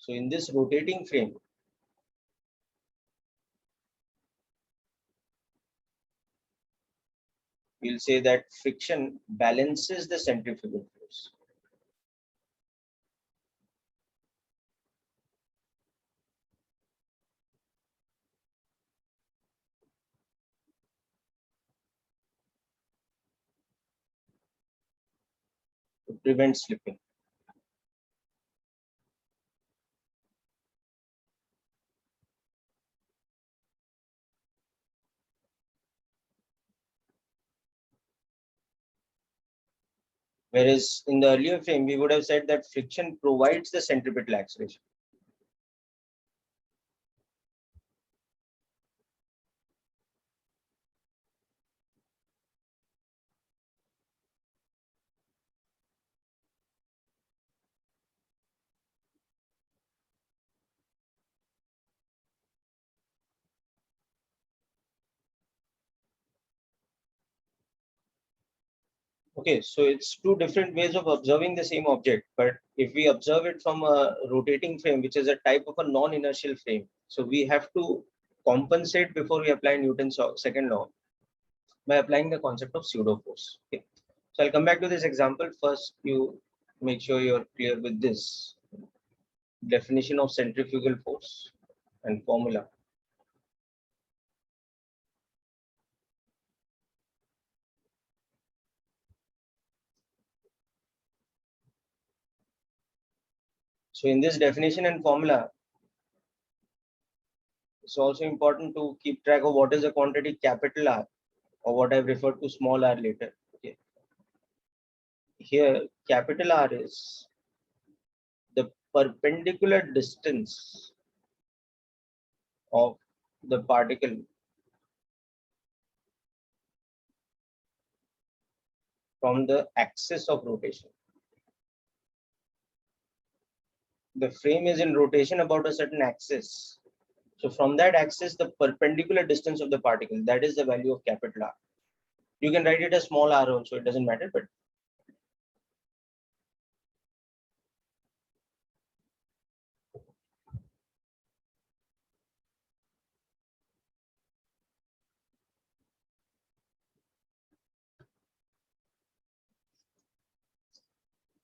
Speaker 1: So in this rotating frame, we'll say that friction balances the centrifugal force. To prevent slipping. Whereas in the earlier frame, we would have said that friction provides the centripetal acceleration. Okay, so it's two different ways of observing the same object. But if we observe it from a rotating frame, which is a type of a non-inertial frame, so we have to compensate before we apply Newton's second law by applying the concept of pseudo force. Okay. So I'll come back to this example. First, you make sure you're clear with this definition of centrifugal force and formula. So in this definition and formula, it's also important to keep track of what is the quantity capital R, or what I've referred to small r later. Okay. Here, capital R is the perpendicular distance of the particle from the axis of rotation. The frame is in rotation about a certain axis. So from that axis, the perpendicular distance of the particle, that is the value of capital R. You can write it as small r also, it doesn't matter, but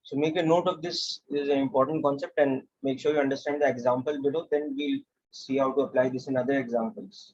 Speaker 1: so make a note of this. This is an important concept, and make sure you understand the example below. Then we'll see how to apply this in other examples.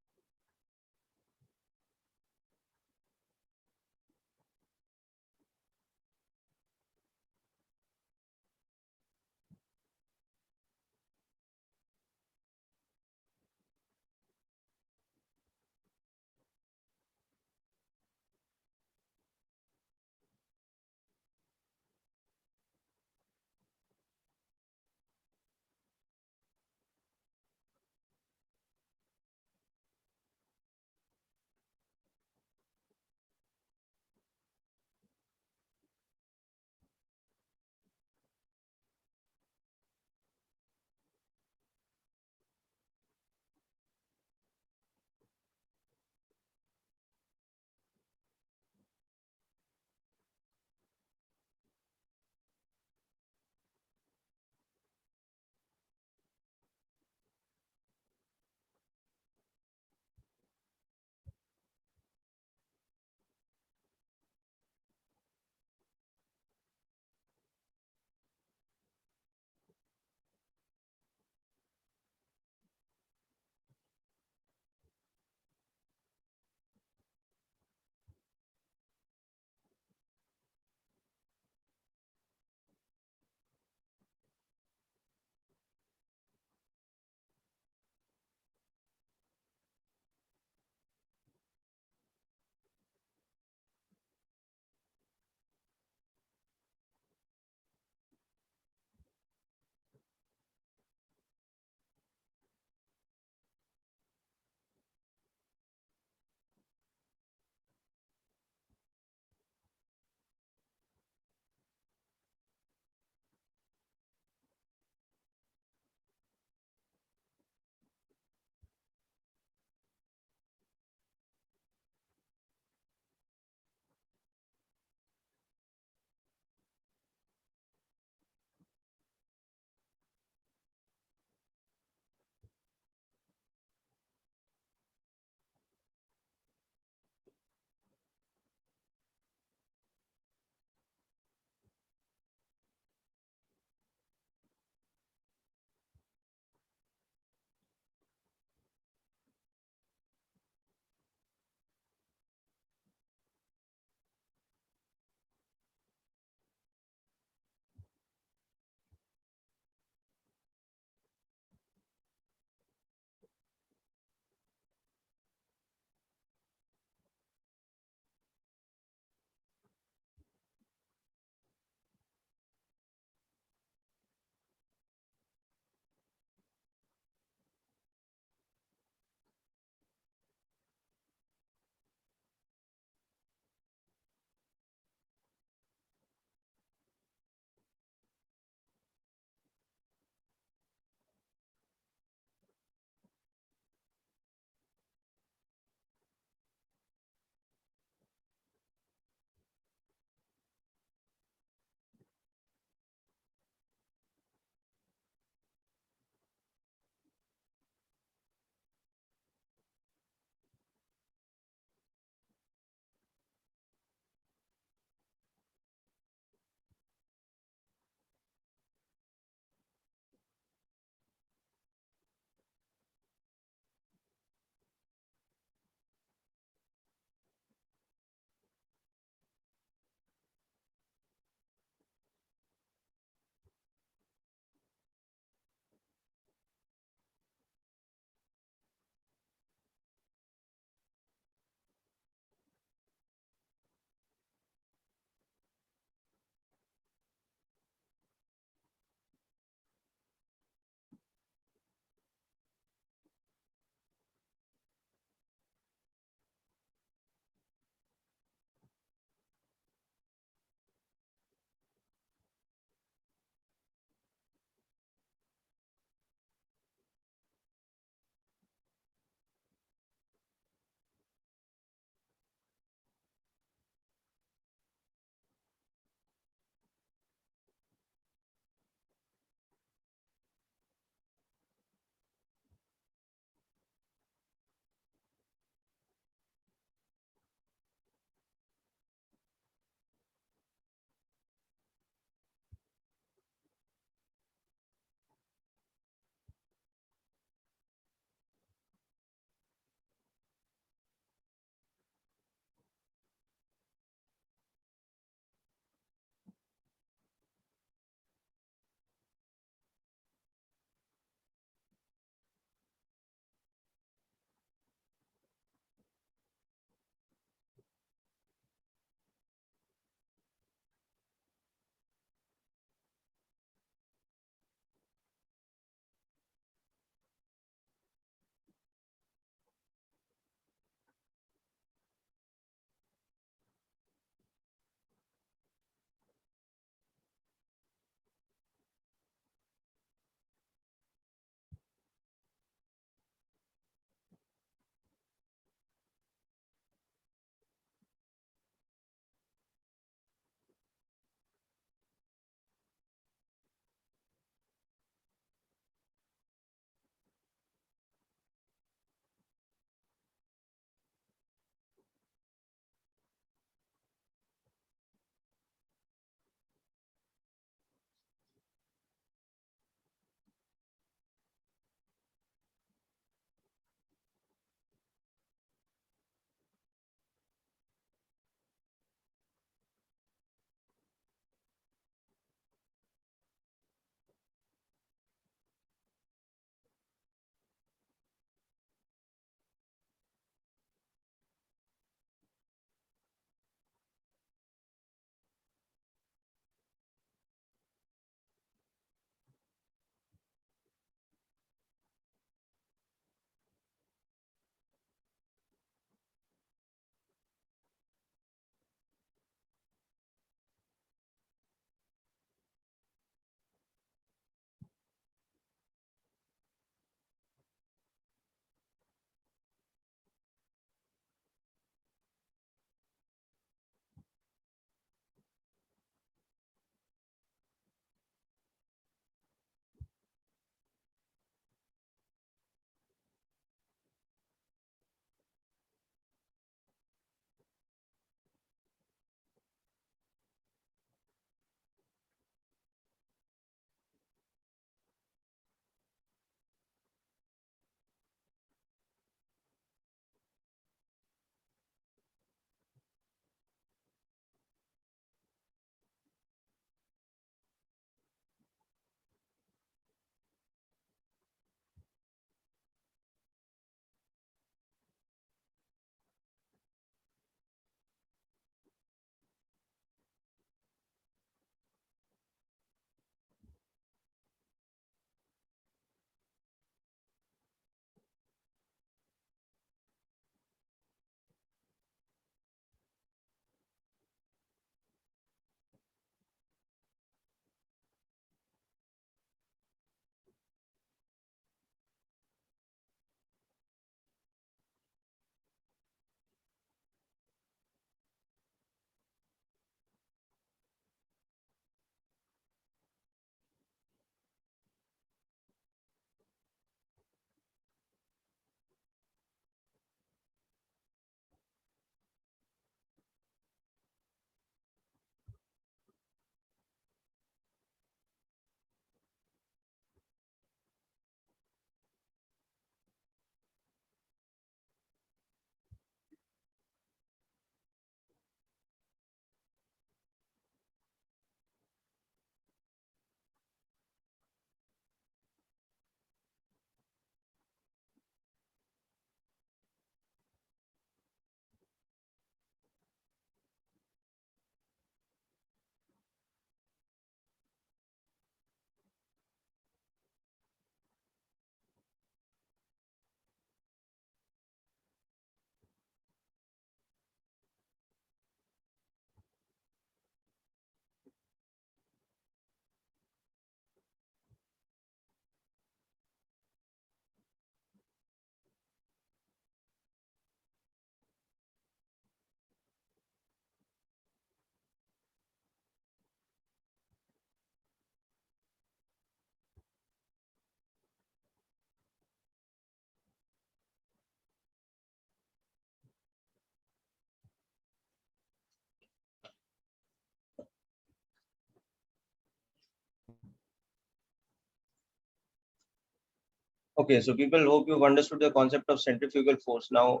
Speaker 1: Okay, so people, hope you've understood the concept of centrifugal force. Now,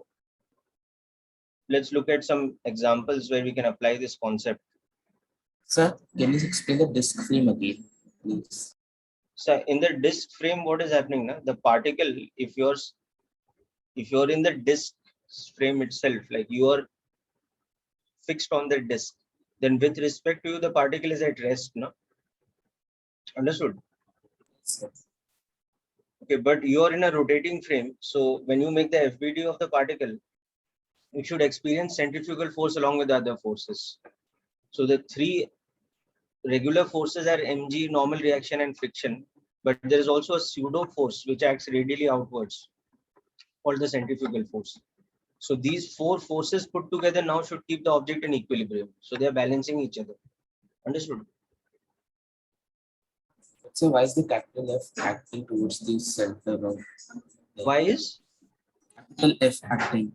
Speaker 1: let's look at some examples where we can apply this concept.
Speaker 4: Sir, can you explain the disk frame again, please?
Speaker 1: So in the disk frame, what is happening now? The particle, if you're in the disk frame itself, like you are fixed on the disk, then with respect to you, the particle is at rest, no? Understood?
Speaker 4: Sir.
Speaker 1: Okay, but you are in a rotating frame. So when you make the FBD of the particle, it should experience centrifugal force along with the other forces. So the three regular forces are mg, normal reaction, and friction. But there is also a pseudo force which acts radially outwards, called the centrifugal force. So these four forces put together now should keep the object in equilibrium. So they are balancing each other. Understood?
Speaker 4: So why is the capital F acting towards the center of
Speaker 1: Why is
Speaker 4: capital F acting?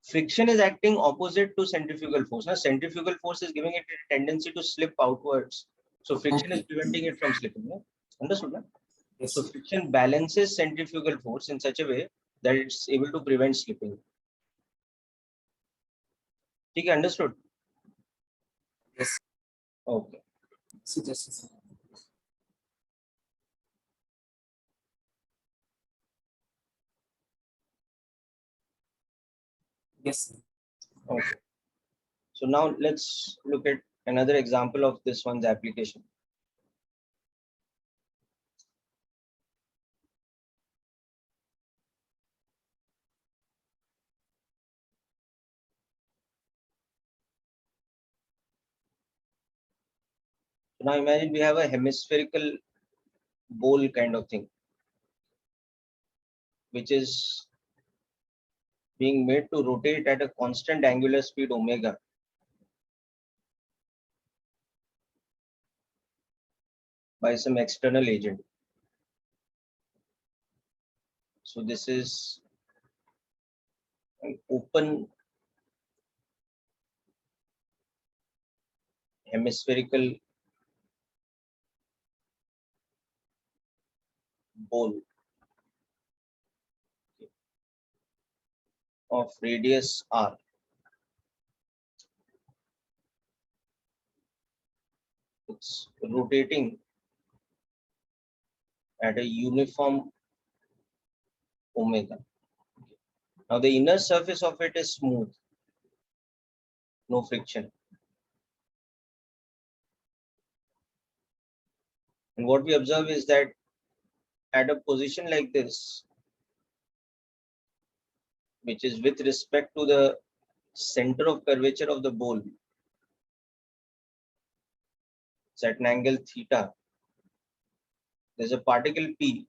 Speaker 1: friction is acting opposite to centrifugal force? Now, centrifugal force is giving it a tendency to slip outwards. So friction is
Speaker 4: Okay.
Speaker 1: preventing it from slipping. No? Understood? No?
Speaker 4: Yes.
Speaker 1: So friction balances centrifugal force in such a way that it's able to prevent slipping. Okay, understood?
Speaker 4: Yes.
Speaker 1: Okay.
Speaker 4: So just a second. Yes. Sir.
Speaker 1: Okay. So now let's look at another example of this one's application. So now imagine we have a hemispherical bowl kind of thing, which is being made to rotate at a constant angular speed omega by some external agent. So this is an open hemispherical bowl of radius r. It's rotating at a uniform omega. Now the inner surface of it is smooth, no friction. And what we observe is that at a position like this, which is with respect to the center of curvature of the bowl, it's at an angle theta. There's a particle P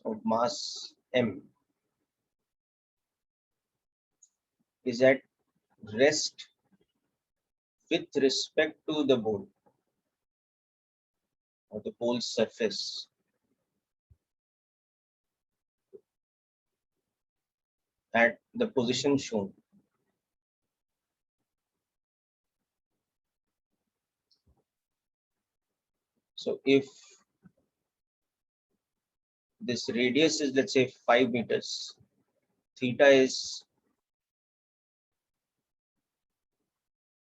Speaker 1: of mass M is at rest with respect to the bowl or the bowl surface at the position shown. So if this radius is, let's say, 5 meters, theta is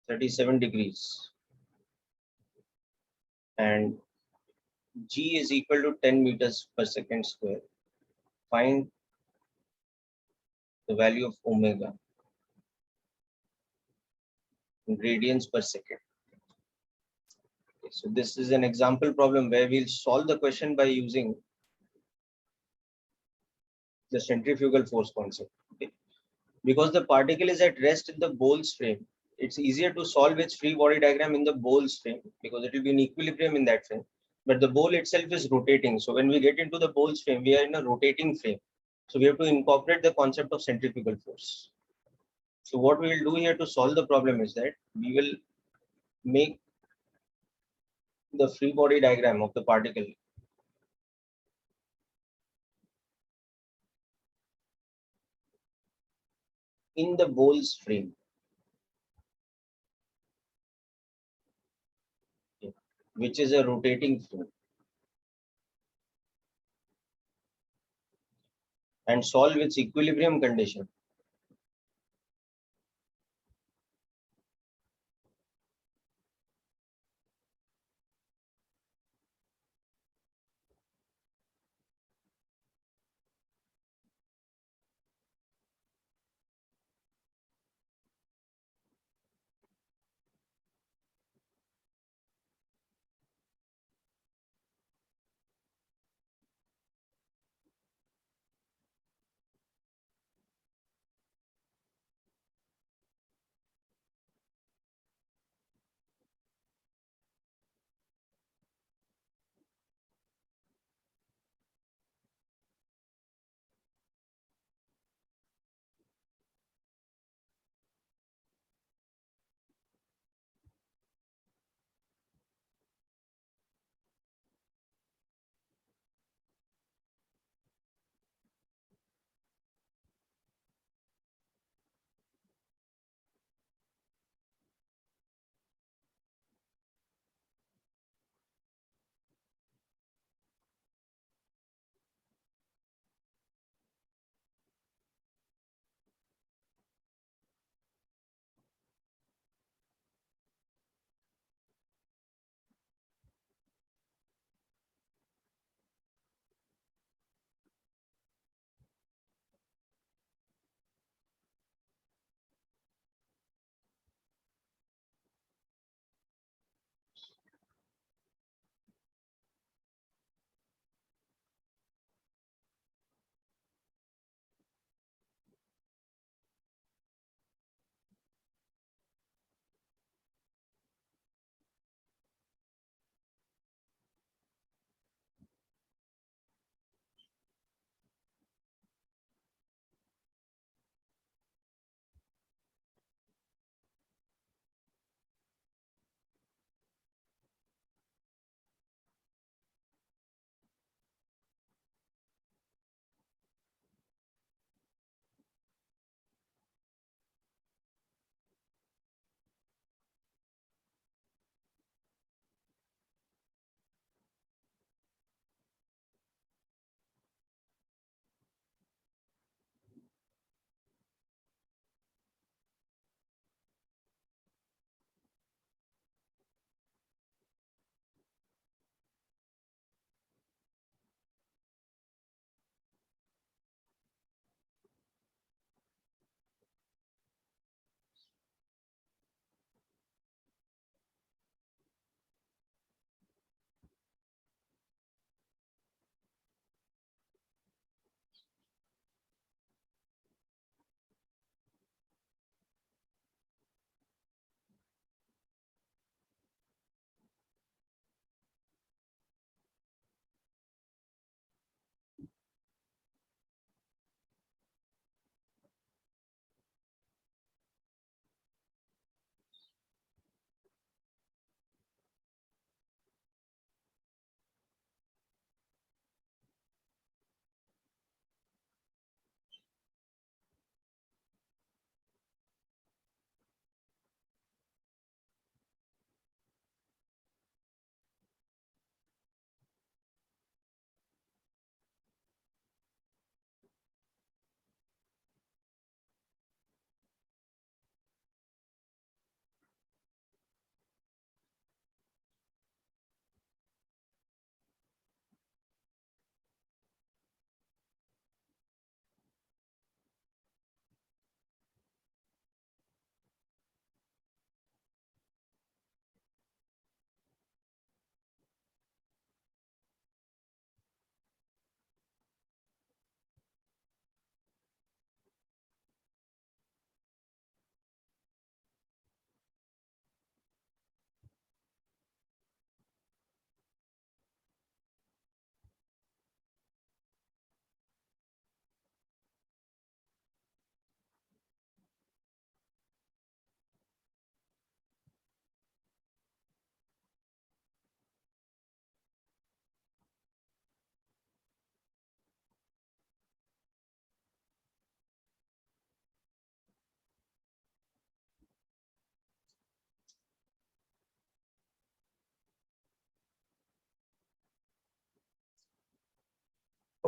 Speaker 1: 37 degrees, and g is equal to 10 meters per second square. Find the value of omega in radians per second. Okay, so this is an example problem where we'll solve the question by using the centrifugal force concept. Okay. Because the particle is at rest in the bowl's frame, it's easier to solve its free body diagram in the bowl's frame because it will be in equilibrium in that frame. But the bowl itself is rotating. So when we get into the bowl's frame, we are in a rotating frame. So we have to incorporate the concept of centrifugal force. So what we will do here to solve the problem is that we will make the free body diagram of the particle in the bowl's frame. which is a rotating fluid, and solve its equilibrium condition.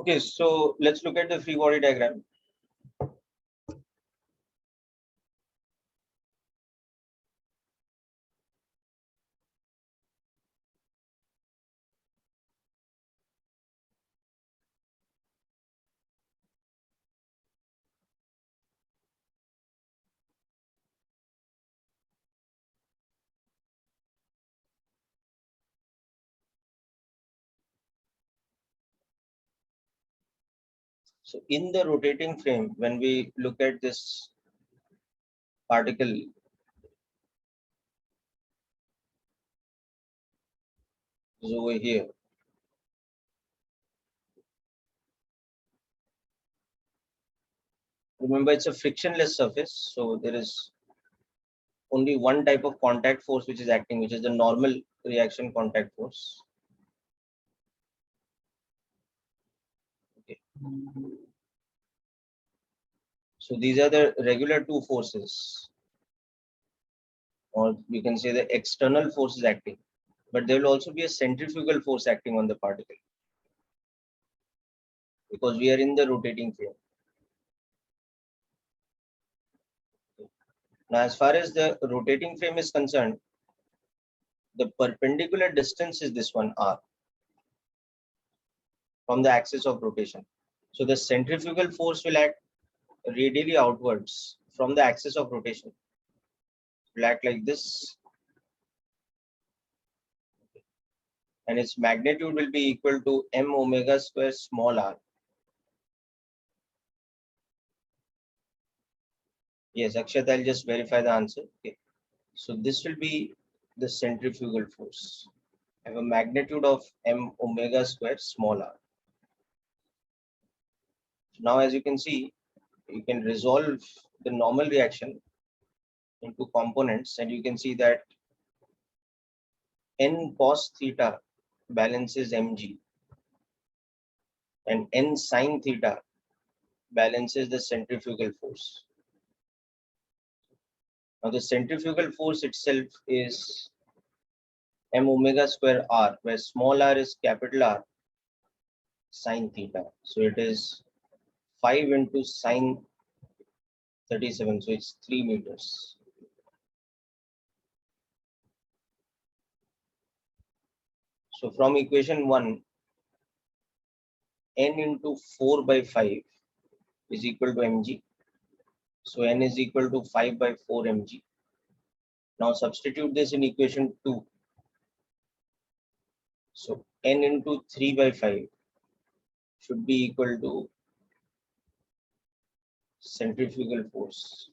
Speaker 1: Okay, so let's look at the free body diagram. So in the rotating frame, when we look at this particle is over here. Remember, it's a frictionless surface, so there is only one type of contact force which is acting, which is the normal reaction contact force. Okay. So these are the regular two forces, or we can say the external force is acting, but there will also be a centrifugal force acting on the particle because we are in the rotating frame. Now, as far as the rotating frame is concerned, the perpendicular distance is this one, r, from the axis of rotation. So the centrifugal force will act radially outwards from the axis of rotation. It will act like this, and its magnitude will be equal to m omega square small r. Yes, Akshat, I'll just verify the answer. Okay. So this will be the centrifugal force. I have a magnitude of m omega square small r. So now, as you can see, you can resolve the normal reaction into components, and you can see that n cos theta balances mg and n sin theta balances the centrifugal force. Now the centrifugal force itself is m omega square r, where small r is capital R sin theta. So it is 5 into sin 37, so it's 3 meters. So from equation 1, n into 4 by 5 is equal to mg. So n is equal to 5 by 4 mg. Now substitute this in equation 2. So n into 3 by 5 should be equal to centrifugal force.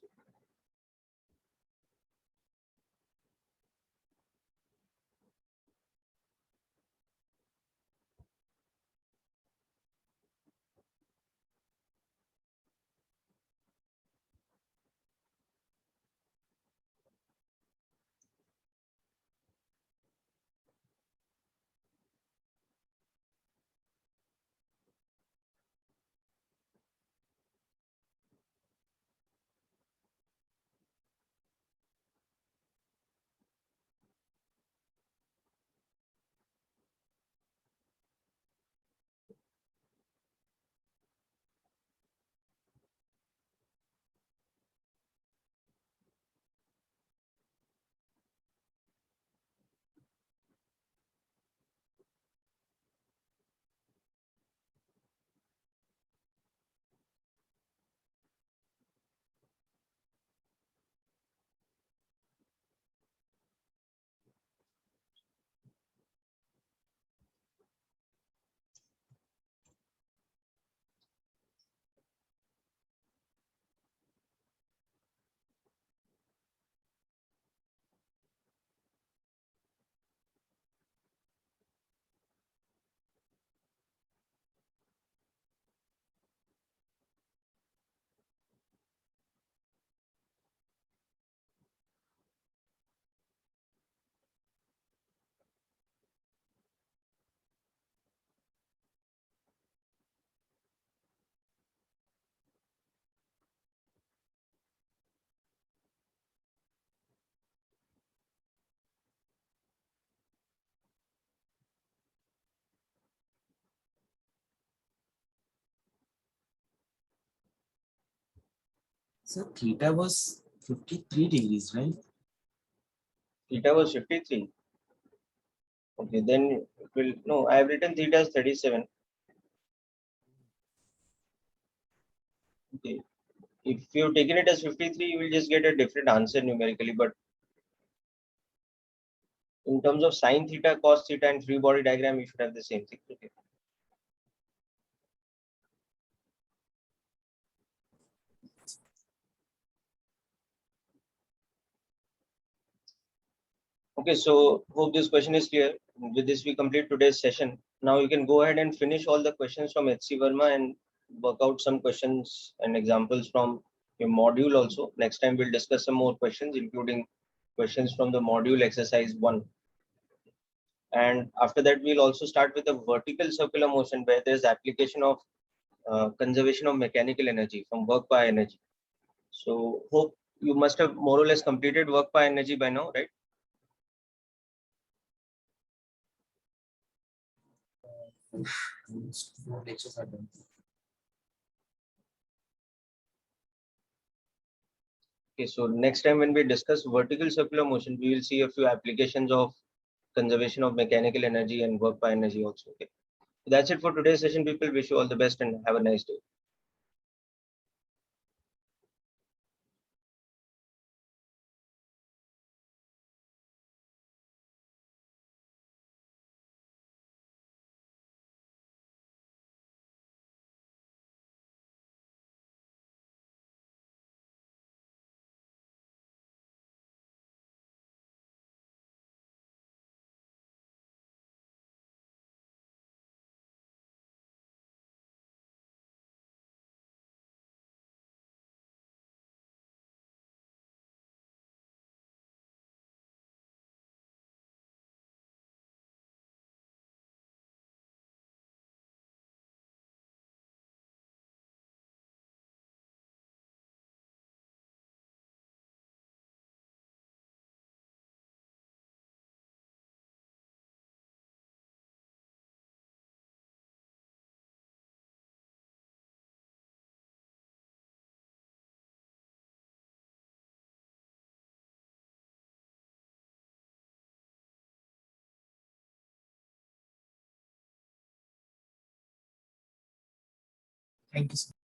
Speaker 4: So theta was 53 degrees, right?
Speaker 1: Theta was 53. Okay, then it will, no, I have written theta as 37. Okay. If you've taken it as 53, you will just get a different answer numerically. But in terms of sine theta, cos theta, and free body diagram, you should have the same thing. Okay. Okay, so hope this question is clear. With this, we complete today's session. Now you can go ahead and finish all the questions from HC Verma and work out some questions and examples from your module also. Next time we'll discuss some more questions, including questions from the module exercise 1. And after that, we'll also start with the vertical circular motion, where there's application of conservation of mechanical energy from work by energy. So hope you must have more or less completed work by energy by now, right?
Speaker 4: Most 4 lectures are done.
Speaker 1: Okay, so next time when we discuss vertical circular motion, we will see a few applications of conservation of mechanical energy and work by energy also. Okay, so that's it for today's session, people. Wish you all the best and have a nice day.
Speaker 4: Thank you so much.